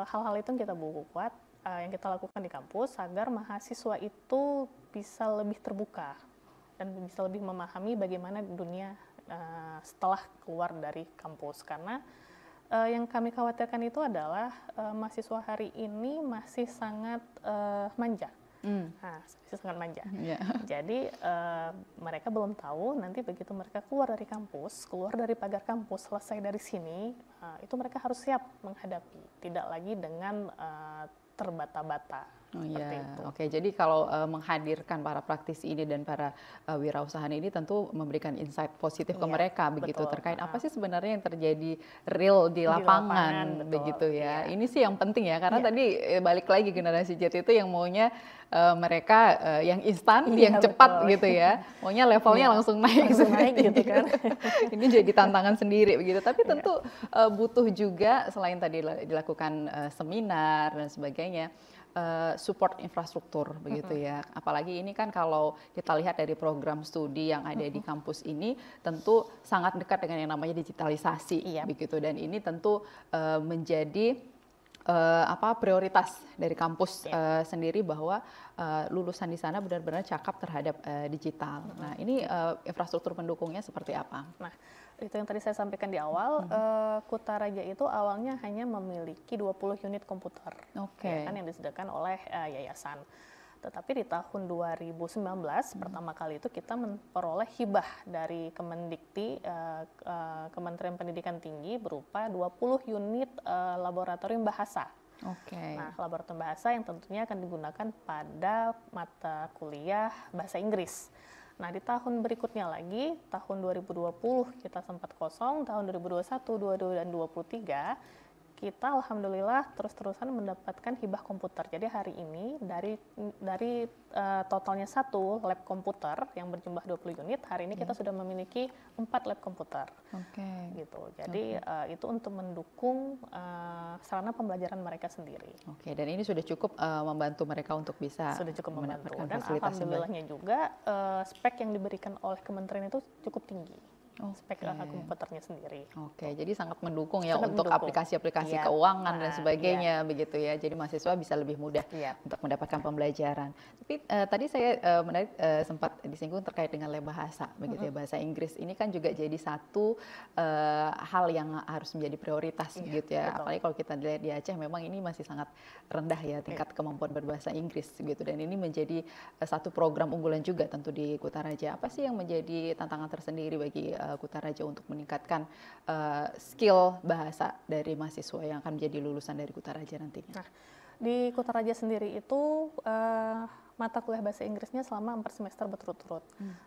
hal-hal itu yang kita buat, yang kita lakukan di kampus agar mahasiswa itu bisa lebih terbuka dan bisa lebih memahami bagaimana dunia setelah keluar dari kampus. Karena yang kami khawatirkan itu adalah mahasiswa hari ini masih sangat manja. Masih sangat manja. Jadi mereka belum tahu nanti begitu mereka keluar dari kampus, keluar dari pagar kampus, selesai dari sini, itu mereka harus siap menghadapi, tidak lagi dengan terbata-bata. Oke, jadi kalau menghadirkan para praktisi ini dan para wirausahaan ini tentu memberikan insight positif ke mereka begitu terkait apa sih sebenarnya yang terjadi real di lapangan begitu ya. Ini sih yang penting ya karena tadi balik lagi generasi Z itu yang maunya mereka yang instan, yang cepat gitu ya. Maunya levelnya langsung naik gitu kan. Ini jadi tantangan sendiri begitu. Tapi tentu butuh juga selain tadi dilakukan seminar dan sebagainya, support infrastruktur begitu ya. Apalagi ini kan kalau kita lihat dari program studi yang ada di kampus ini tentu sangat dekat dengan yang namanya digitalisasi begitu, dan ini tentu menjadi prioritas dari kampus sendiri bahwa lulusan di sana benar-benar cakap terhadap digital. Nah, ini infrastruktur pendukungnya seperti apa? Nah, itu yang tadi saya sampaikan di awal, Kutaraja itu awalnya hanya memiliki 20 unit komputer ya kan, yang disediakan oleh yayasan. Tetapi di tahun 2019 pertama kali itu kita memperoleh hibah dari Kemendikti, Kementerian Pendidikan Tinggi, berupa 20 unit laboratorium bahasa. Nah, laboratorium bahasa yang tentunya akan digunakan pada mata kuliah bahasa Inggris. Nah, di tahun berikutnya lagi, tahun 2020 kita sempat kosong, tahun 2021, 2022, dan 2023 kita alhamdulillah terus-terusan mendapatkan hibah komputer. Jadi hari ini dari totalnya 1 lab komputer yang berjumlah 20 unit, hari ini kita sudah memiliki 4 lab komputer. Gitu. Jadi itu untuk mendukung sarana pembelajaran mereka sendiri. Dan ini sudah cukup membantu mereka untuk bisa mendapatkan dan fasilitas. Alhamdulillahnya juga spek yang diberikan oleh kementerian itu cukup tinggi. Spek komputernya sendiri. Jadi sangat mendukung ya untuk aplikasi-aplikasi keuangan dan sebagainya begitu ya. Jadi mahasiswa bisa lebih mudah untuk mendapatkan pembelajaran. Tapi tadi saya menarik sempat disinggung terkait dengan lab bahasa begitu ya, bahasa Inggris. Ini kan juga jadi satu hal yang harus menjadi prioritas begitu ya. Apalagi kalau kita lihat di Aceh memang ini masih sangat rendah ya tingkat kemampuan berbahasa Inggris gitu, dan ini menjadi satu program unggulan juga tentu di Kutaraja. Apa sih yang menjadi tantangan tersendiri bagi Kutaraja untuk meningkatkan skill bahasa dari mahasiswa yang akan menjadi lulusan dari Kutaraja nantinya? Nah, di Kutaraja sendiri itu mata kuliah bahasa Inggrisnya selama 4 semester berturut-turut.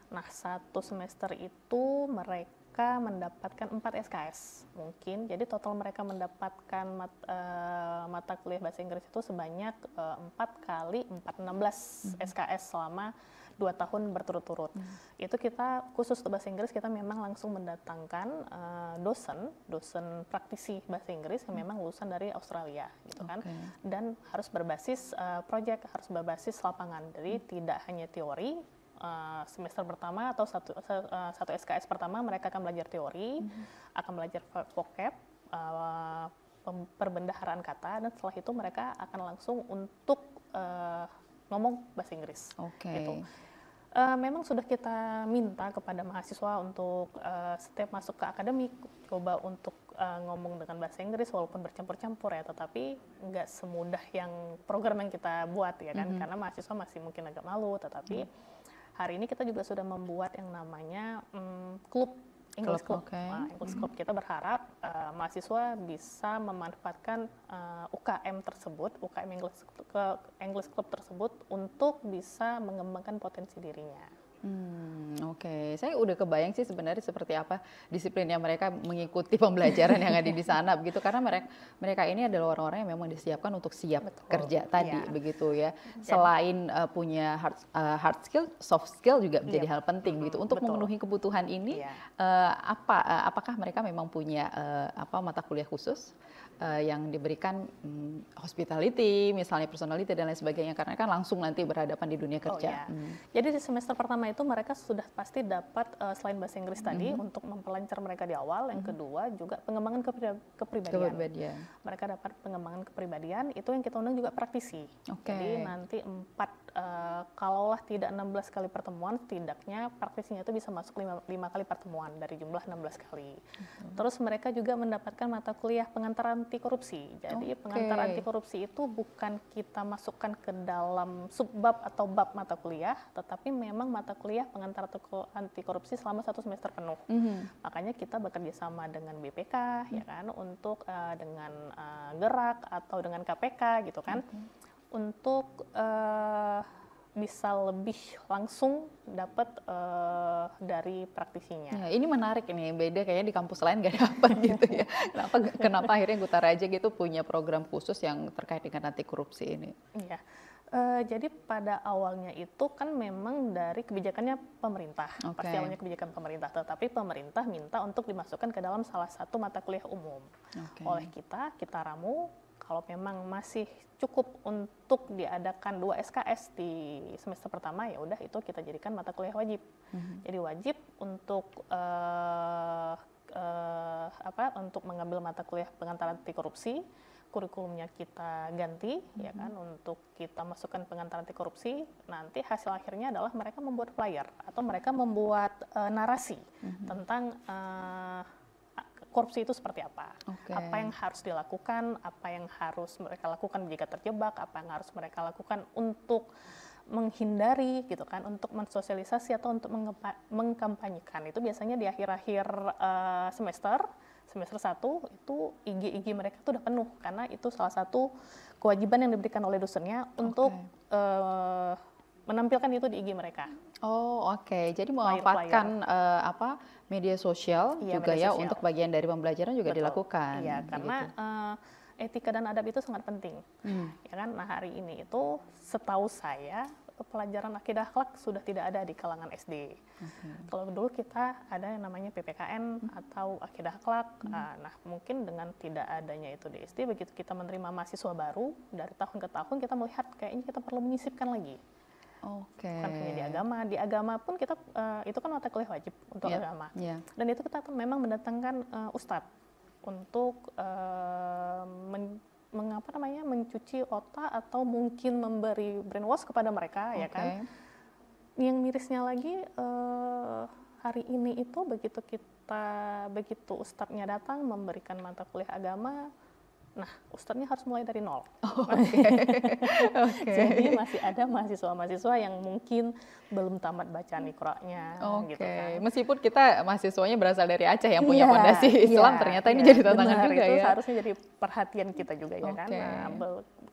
Nah, 1 semester itu mereka mendapatkan 4 SKS mungkin. Jadi total mereka mendapatkan mata kuliah bahasa Inggris itu sebanyak 4 kali 4, 16 SKS selama 2 tahun berturut-turut. Itu kita khusus untuk bahasa Inggris kita memang langsung mendatangkan dosen praktisi bahasa Inggris yang memang lulusan dari Australia gitu kan. Dan harus berbasis project, harus berbasis lapangan. Jadi tidak hanya teori. Semester pertama atau satu SKS pertama mereka akan belajar teori, akan belajar vocab, perbendaharaan kata, dan setelah itu mereka akan langsung untuk ngomong bahasa Inggris. Gitu. Memang sudah kita minta kepada mahasiswa untuk setiap masuk ke akademik coba untuk ngomong dengan bahasa Inggris walaupun bercampur-campur ya, tetapi nggak semudah yang program yang kita buat ya kan, karena mahasiswa masih mungkin agak malu. Tetapi hari ini kita juga sudah membuat yang namanya klub English Club. English Club kita berharap mahasiswa bisa memanfaatkan UKM tersebut, UKM English Club tersebut untuk bisa mengembangkan potensi dirinya. Saya udah kebayang sih sebenarnya seperti apa disiplinnya mereka mengikuti pembelajaran yang ada di sana begitu, karena mereka ini adalah orang-orang yang memang disiapkan untuk siap kerja tadi begitu ya. Selain punya hard skill, soft skill juga menjadi hal penting gitu untuk memenuhi kebutuhan ini. Apakah mereka memang punya mata kuliah khusus yang diberikan hospitality, misalnya personality dan lain sebagainya, karena kan langsung nanti berhadapan di dunia kerja. Jadi di semester pertama itu mereka sudah pasti dapat selain bahasa Inggris tadi untuk memperlancar mereka di awal, yang kedua juga pengembangan kepribadian. Mereka dapat pengembangan kepribadian, itu yang kita undang juga praktisi. Jadi nanti 4 kalaulah tidak 16 kali pertemuan, setidaknya praktisinya itu bisa masuk 5 kali pertemuan dari jumlah 16 kali. Terus mereka juga mendapatkan mata kuliah pengantar anti korupsi. Jadi pengantar anti korupsi itu bukan kita masukkan ke dalam subbab atau bab mata kuliah, tetapi memang mata kuliah pengantar anti korupsi selama 1 semester penuh. Makanya kita bekerja sama dengan BPK ya kan, untuk dengan Gerak atau dengan KPK gitu kan, untuk bisa lebih langsung dapat dari praktisinya. Ini menarik, ini beda kayaknya di kampus lain nggak dapat gitu ya. Kenapa akhirnya Kutaraja gitu punya program khusus yang terkait dengan anti korupsi ini? Iya. Jadi pada awalnya itu kan memang dari kebijakannya pemerintah, pasti awalnya kebijakan pemerintah, tetapi pemerintah minta untuk dimasukkan ke dalam salah satu mata kuliah umum. Oleh kita ramu, kalau memang masih cukup untuk diadakan 2 SKS di semester pertama, ya udah itu kita jadikan mata kuliah wajib. Jadi wajib untuk untuk mengambil mata kuliah pengantar anti korupsi, kurikulumnya kita ganti, ya kan, untuk kita masukkan pengantar anti korupsi. Nanti hasil akhirnya adalah mereka membuat flyer atau mereka membuat narasi tentang korupsi itu seperti apa, apa yang harus dilakukan, apa yang harus mereka lakukan jika terjebak, apa yang harus mereka lakukan untuk menghindari gitu kan, untuk mensosialisasi atau untuk mengkampanyekan. Itu biasanya di akhir-akhir semester 1 itu IG mereka itu udah penuh, karena itu salah satu kewajiban yang diberikan oleh dosennya untuk menampilkan itu di IG mereka. Oh, oke. Jadi memanfaatkan media sosial juga media sosial. Untuk bagian dari pembelajaran juga dilakukan. Iya, karena etika dan adab itu sangat penting. Ya kan? Nah, hari ini itu setahu saya pelajaran akidah akhlak sudah tidak ada di kalangan SD. Kalau dulu kita ada yang namanya PPKN atau akidah akhlak. Nah, mungkin dengan tidak adanya itu di SD, begitu kita menerima mahasiswa baru, dari tahun ke tahun kita melihat kayaknya kita perlu menyisipkan lagi. Bukan hanya di agama pun kita itu kan mata kuliah wajib untuk agama. Dan itu kita memang mendatangkan ustadz untuk mencuci otak atau mungkin memberi brainwash kepada mereka, ya kan. Yang mirisnya lagi hari ini itu begitu ustadznya datang memberikan mata kuliah agama, nah, ustadznya harus mulai dari nol. Jadi masih ada mahasiswa-mahasiswa yang mungkin belum tamat bacaan Iqra-nya. Gitu kan. Meskipun kita mahasiswanya berasal dari Aceh yang punya fondasi Islam, ternyata ini jadi tantangan juga itu ya. Seharusnya jadi perhatian kita juga ya kan. Nah,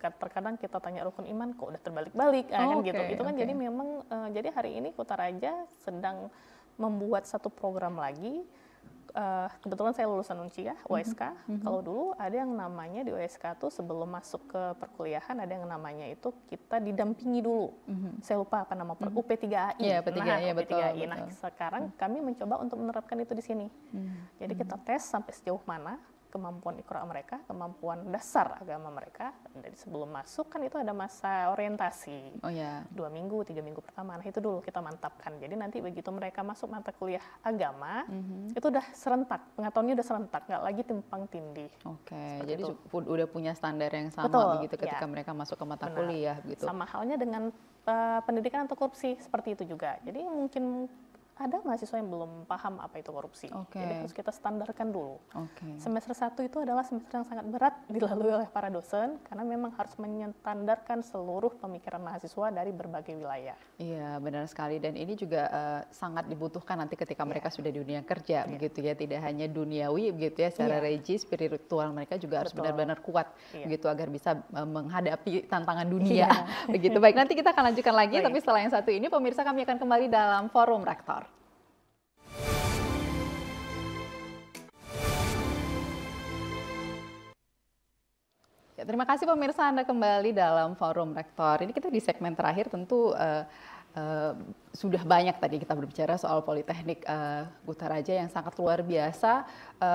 terkadang kita tanya rukun iman kok udah terbalik-balik kan gitu. Itu kan jadi memang jadi hari ini Kutaraja sedang membuat satu program lagi. Kebetulan saya lulusan Unciah, USK. Kalau dulu ada yang namanya di USK tuh sebelum masuk ke perkuliahan ada yang namanya itu kita didampingi dulu. Saya lupa apa nama UP3AI. Iya, UP3AI, betul. Nah, sekarang kami mencoba untuk menerapkan itu di sini. Jadi kita tes sampai sejauh mana kemampuan Iqra mereka, kemampuan dasar agama mereka. Dari sebelum masuk kan itu ada masa orientasi. 2 minggu, 3 minggu pertama. Nah, itu dulu kita mantapkan. Jadi nanti begitu mereka masuk mata kuliah agama, itu udah serentak, pengetahuannya udah serentak, nggak lagi timpang tindih. Jadi udah punya standar yang sama begitu ketika mereka masuk ke mata kuliah gitu. Sama halnya dengan pendidikan anti korupsi seperti itu juga. Jadi mungkin ada mahasiswa yang belum paham apa itu korupsi. Jadi harus kita standarkan dulu. Semester 1 itu adalah semester yang sangat berat dilalui oleh para dosen karena memang harus menyandarkan seluruh pemikiran mahasiswa dari berbagai wilayah. Iya, benar sekali, dan ini juga sangat dibutuhkan nanti ketika mereka sudah di dunia kerja begitu ya, tidak hanya duniawi begitu ya, secara regi spiritual mereka juga harus benar-benar kuat begitu agar bisa menghadapi tantangan dunia. Begitu. Baik, nanti kita akan lanjutkan lagi, tapi setelah yang satu ini pemirsa kami akan kembali dalam Forum Rektor. Terima kasih pemirsa, Anda kembali dalam Forum Rektor. Ini kita di segmen terakhir, tentu sudah banyak tadi kita berbicara soal Politeknik Kutaraja yang sangat luar biasa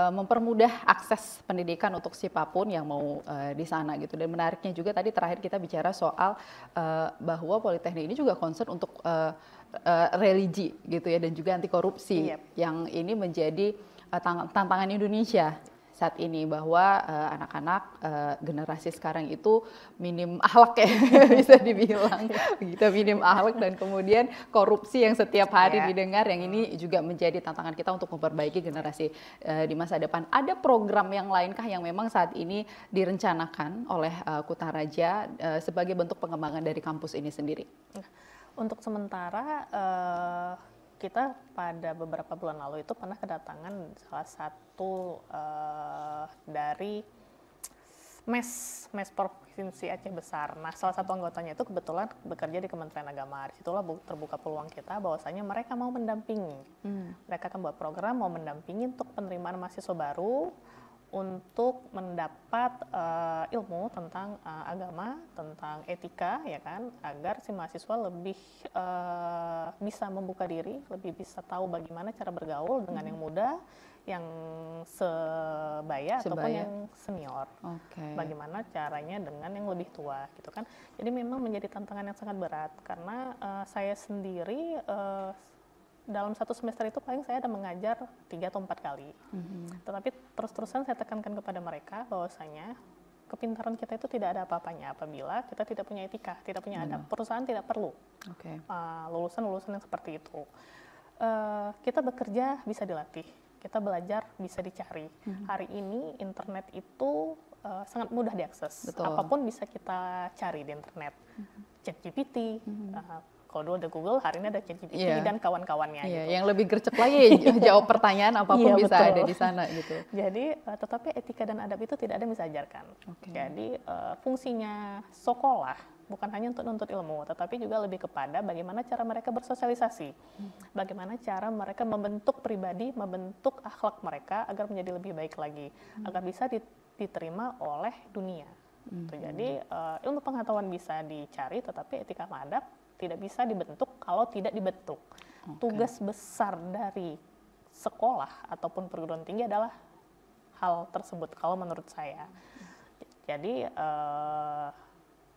mempermudah akses pendidikan untuk siapapun yang mau di sana gitu. Dan menariknya juga tadi terakhir kita bicara soal bahwa Politeknik ini juga concern untuk religi gitu ya, dan juga anti korupsi yang ini menjadi tantangan Indonesia saat ini, bahwa anak-anak generasi sekarang itu minim akhlak ya bisa dibilang begitu, minim akhlak, dan kemudian korupsi yang setiap hari didengar, yang ini juga menjadi tantangan kita untuk memperbaiki generasi di masa depan. Ada program yang lainkah yang memang saat ini direncanakan oleh Kutaraja sebagai bentuk pengembangan dari kampus ini sendiri? Untuk sementara kita pada beberapa bulan lalu itu pernah kedatangan salah satu dari MES Provinsi Aceh Besar. Nah, salah satu anggotanya itu kebetulan bekerja di Kementerian Agama. Disitulah terbuka peluang kita bahwasanya mereka mau mendampingi. Mereka akan buat program mau mendampingi untuk penerimaan mahasiswa baru untuk mendapat ilmu tentang agama, tentang etika, ya kan, agar si mahasiswa lebih bisa membuka diri, lebih bisa tahu bagaimana cara bergaul dengan yang muda, yang sebaya ataupun yang senior. Bagaimana caranya dengan yang lebih tua gitu kan. Jadi memang menjadi tantangan yang sangat berat karena saya sendiri dalam satu semester itu paling saya ada mengajar 3 atau 4 kali. Tetapi terus-terusan saya tekankan kepada mereka bahwasanya kepintaran kita itu tidak ada apa-apanya apabila kita tidak punya etika, tidak punya adab. Perusahaan tidak perlu lulusan-lulusan yang seperti itu. Kita bekerja bisa dilatih, kita belajar bisa dicari. Hari ini internet itu sangat mudah diakses. Apapun bisa kita cari di internet. ChatGPT, kalau dulu ada Google, hari ini ada ChatGPT dan kawan-kawannya. Gitu. Yang lebih gercep lagi jawab pertanyaan apapun bisa ada di sana gitu. Jadi tetapi etika dan adab itu tidak ada yang bisa ajarkan. Jadi fungsinya sekolah bukan hanya untuk nuntut ilmu, tetapi juga lebih kepada bagaimana cara mereka bersosialisasi, bagaimana cara mereka membentuk pribadi, membentuk akhlak mereka agar menjadi lebih baik lagi, agar bisa diterima oleh dunia. Jadi ilmu pengetahuan bisa dicari, tetapi etika dan adab tidak bisa dibentuk kalau tidak dibentuk. Tugas besar dari sekolah ataupun perguruan tinggi adalah hal tersebut kalau menurut saya. Jadi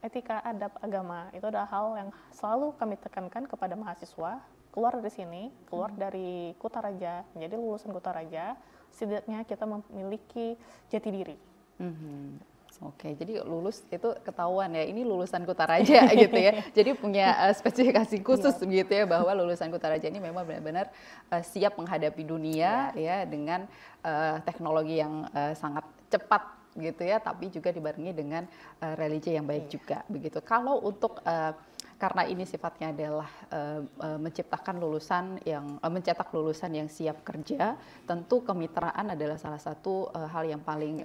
etika, adab, agama itu adalah hal yang selalu kami tekankan kepada mahasiswa. Keluar dari sini, keluar dari Kutaraja, menjadi lulusan Kutaraja, setidaknya kita memiliki jati diri. Jadi lulus itu ketahuan ya, ini lulusan Kutaraja gitu ya. Jadi punya spesifikasi khusus gitu ya, bahwa lulusan Kutaraja ini memang benar-benar siap menghadapi dunia ya dengan teknologi yang sangat cepat gitu ya, tapi juga dibarengi dengan religi yang baik juga begitu. Kalau untuk karena ini sifatnya adalah menciptakan lulusan yang mencetak lulusan yang siap kerja, tentu kemitraan adalah salah satu hal yang paling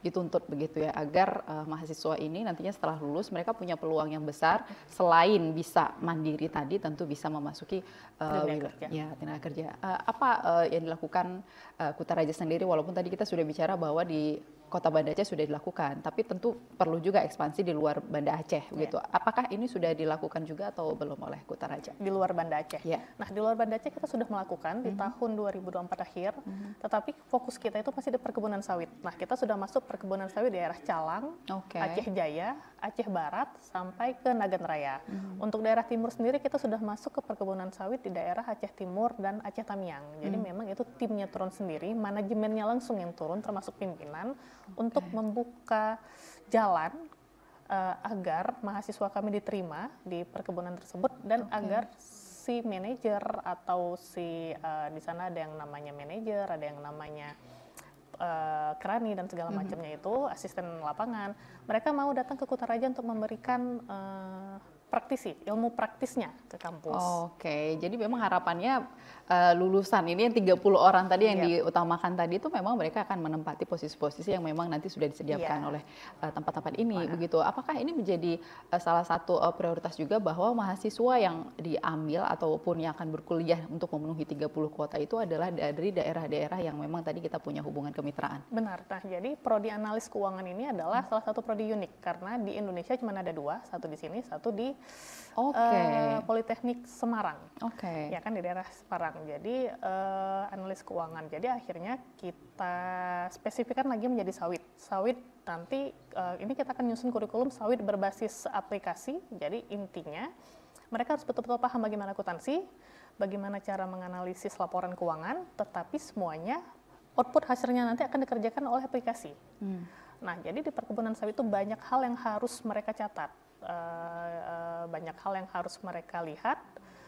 dituntut begitu ya, agar mahasiswa ini nantinya setelah lulus mereka punya peluang yang besar, selain bisa mandiri tadi, tentu bisa memasuki tenaga kerja. Apa yang dilakukan Kutaraja sendiri, walaupun tadi kita sudah bicara bahwa di Kota Banda Aceh sudah dilakukan, tapi tentu perlu juga ekspansi di luar Banda Aceh begitu. Apakah ini sudah dilakukan juga atau belum oleh Kutaraja? Di luar Banda Aceh. Nah, di luar Banda Aceh kita sudah melakukan di tahun 2024 akhir, tetapi fokus kita itu masih di perkebunan sawit. Nah, kita sudah masuk perkebunan sawit di daerah Calang, Aceh Jaya, Aceh Barat, sampai ke Nagan Raya. Untuk daerah timur sendiri kita sudah masuk ke perkebunan sawit di daerah Aceh Timur dan Aceh Tamiang. Jadi memang itu timnya turun sendiri, manajemennya langsung yang turun, termasuk pimpinan, untuk membuka jalan agar mahasiswa kami diterima di perkebunan tersebut, dan agar si manajer atau si di sana ada yang namanya manajer, ada yang namanya kerani dan segala macamnya itu, asisten lapangan, mereka mau datang ke Kutaraja untuk memberikan praktisi, ilmu praktisnya ke kampus. Jadi memang harapannya lulusan ini yang 30 orang tadi yang diutamakan tadi itu memang mereka akan menempati posisi-posisi yang memang nanti sudah disediakan oleh tempat-tempat ini begitu. Apakah ini menjadi salah satu prioritas juga bahwa mahasiswa yang diambil ataupun yang akan berkuliah untuk memenuhi 30 kuota itu adalah dari daerah-daerah yang memang tadi kita punya hubungan kemitraan? Benar. Nah, jadi prodi analis keuangan ini adalah salah satu prodi unik karena di Indonesia cuma ada 2, satu di sini, satu di Politeknik Semarang. Ya kan, di daerah Semarang. Jadi analis keuangan. Jadi akhirnya kita spesifikkan lagi menjadi sawit. Sawit nanti ini kita akan nyusun kurikulum sawit berbasis aplikasi. Jadi intinya mereka harus betul-betul paham bagaimana akuntansi, bagaimana cara menganalisis laporan keuangan, tetapi semuanya output hasilnya nanti akan dikerjakan oleh aplikasi. Nah, jadi di perkebunan sawit itu banyak hal yang harus mereka catat. Banyak hal yang harus mereka lihat,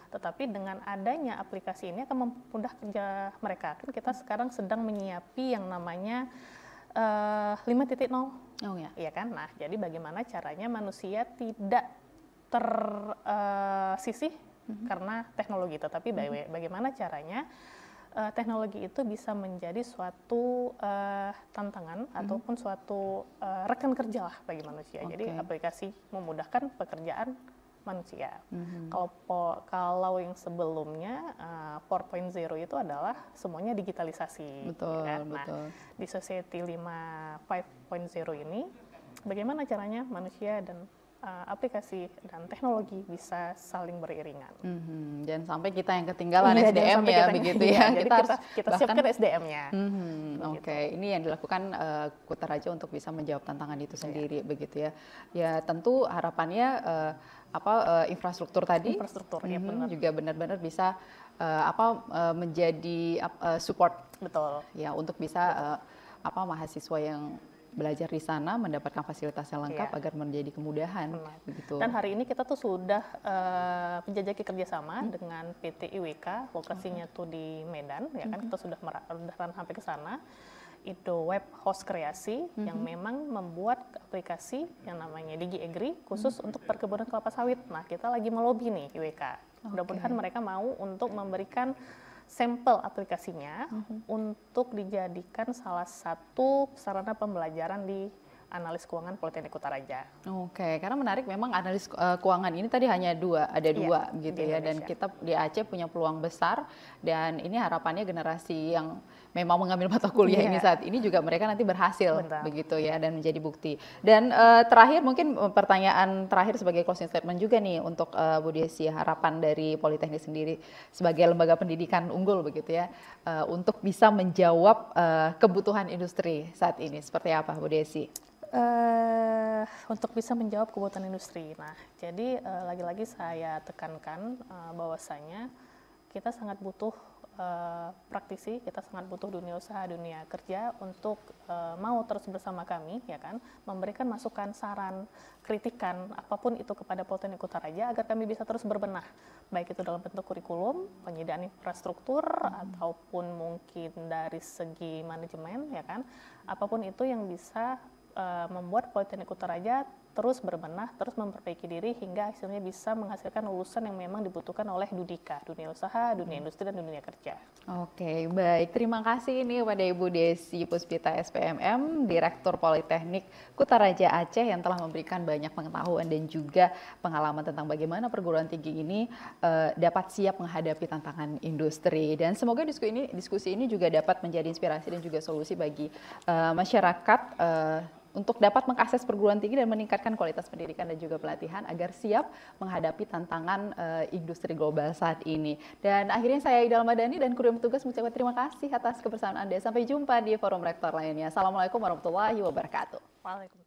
tetapi dengan adanya aplikasi ini akan mempermudah kerja mereka. Kan kita sekarang sedang menyiapi yang namanya 5.0. Iya kan? Nah, jadi bagaimana caranya manusia tidak tersisih karena teknologi, tetapi bagaimana caranya teknologi itu bisa menjadi suatu tantangan ataupun suatu rekan kerja lah bagi manusia. Jadi aplikasi memudahkan pekerjaan manusia. Kalau yang sebelumnya 4.0 itu adalah semuanya digitalisasi. Nah, di Society 5.0 ini bagaimana caranya manusia dan aplikasi dan teknologi bisa saling beriringan. Jangan sampai kita yang ketinggalan SDM ya, begitu ya. Jadi kita siapkan SDM-nya. Oke, ini yang dilakukan Kutaraja untuk bisa menjawab tantangan itu sendiri, begitu ya. Ya tentu harapannya infrastruktur tadi, ya, benar. juga benar-benar bisa menjadi support, betul, ya untuk bisa mahasiswa yang belajar di sana mendapatkan fasilitas yang lengkap agar menjadi kemudahan. Begitu. Dan hari ini kita tuh sudah menjajaki kerjasama dengan PT IWK, lokasinya tuh di Medan, ya kan, kita sudah sampai ke sana. Itu web host kreasi yang memang membuat aplikasi yang namanya DigiAgri khusus untuk perkebunan kelapa sawit. Nah, kita lagi melobi nih IWK. Mudah-mudahan mereka mau untuk memberikan sampel aplikasinya untuk dijadikan salah satu sarana pembelajaran di analis keuangan Politeknik Kutaraja. Oke, karena menarik memang analis keuangan ini tadi hanya dua gitu ya, dan kita di Aceh punya peluang besar, dan ini harapannya generasi yang memang mengambil mata kuliah ini saat ini juga mereka nanti berhasil, begitu ya, dan menjadi bukti. Dan terakhir mungkin pertanyaan terakhir sebagai closing statement juga nih untuk Bu Desi, harapan dari Politeknik sendiri sebagai lembaga pendidikan unggul begitu ya, untuk bisa menjawab kebutuhan industri saat ini seperti apa Bu Desi? Untuk bisa menjawab kebutuhan industri. Nah, jadi lagi-lagi saya tekankan bahwasanya kita sangat butuh praktisi, kita sangat butuh dunia usaha, dunia kerja untuk mau terus bersama kami, ya kan, memberikan masukan, saran, kritikan, apapun itu kepada Politeknik Kutaraja agar kami bisa terus berbenah, baik itu dalam bentuk kurikulum, penyediaan infrastruktur, ataupun mungkin dari segi manajemen, ya kan, apapun itu yang bisa membuat Politeknik Kutaraja terus berbenah, terus memperbaiki diri hingga hasilnya bisa menghasilkan lulusan yang memang dibutuhkan oleh Dudika, dunia usaha, dunia industri, dan dunia kerja. Oke, baik. Terima kasih ini kepada Ibu Desi Puspita SPMM, Direktur Politeknik Kutaraja Aceh yang telah memberikan banyak pengetahuan dan juga pengalaman tentang bagaimana perguruan tinggi ini dapat siap menghadapi tantangan industri. Dan semoga diskusi ini juga dapat menjadi inspirasi dan juga solusi bagi masyarakat untuk dapat mengakses perguruan tinggi dan meningkatkan kualitas pendidikan dan juga pelatihan agar siap menghadapi tantangan industri global saat ini. Dan akhirnya saya Ida Almadani dan kru yang bertugas mengucapkan terima kasih atas kebersamaan Anda. Sampai jumpa di forum rektor lainnya. Assalamualaikum warahmatullahi wabarakatuh. Waalaikumsalam.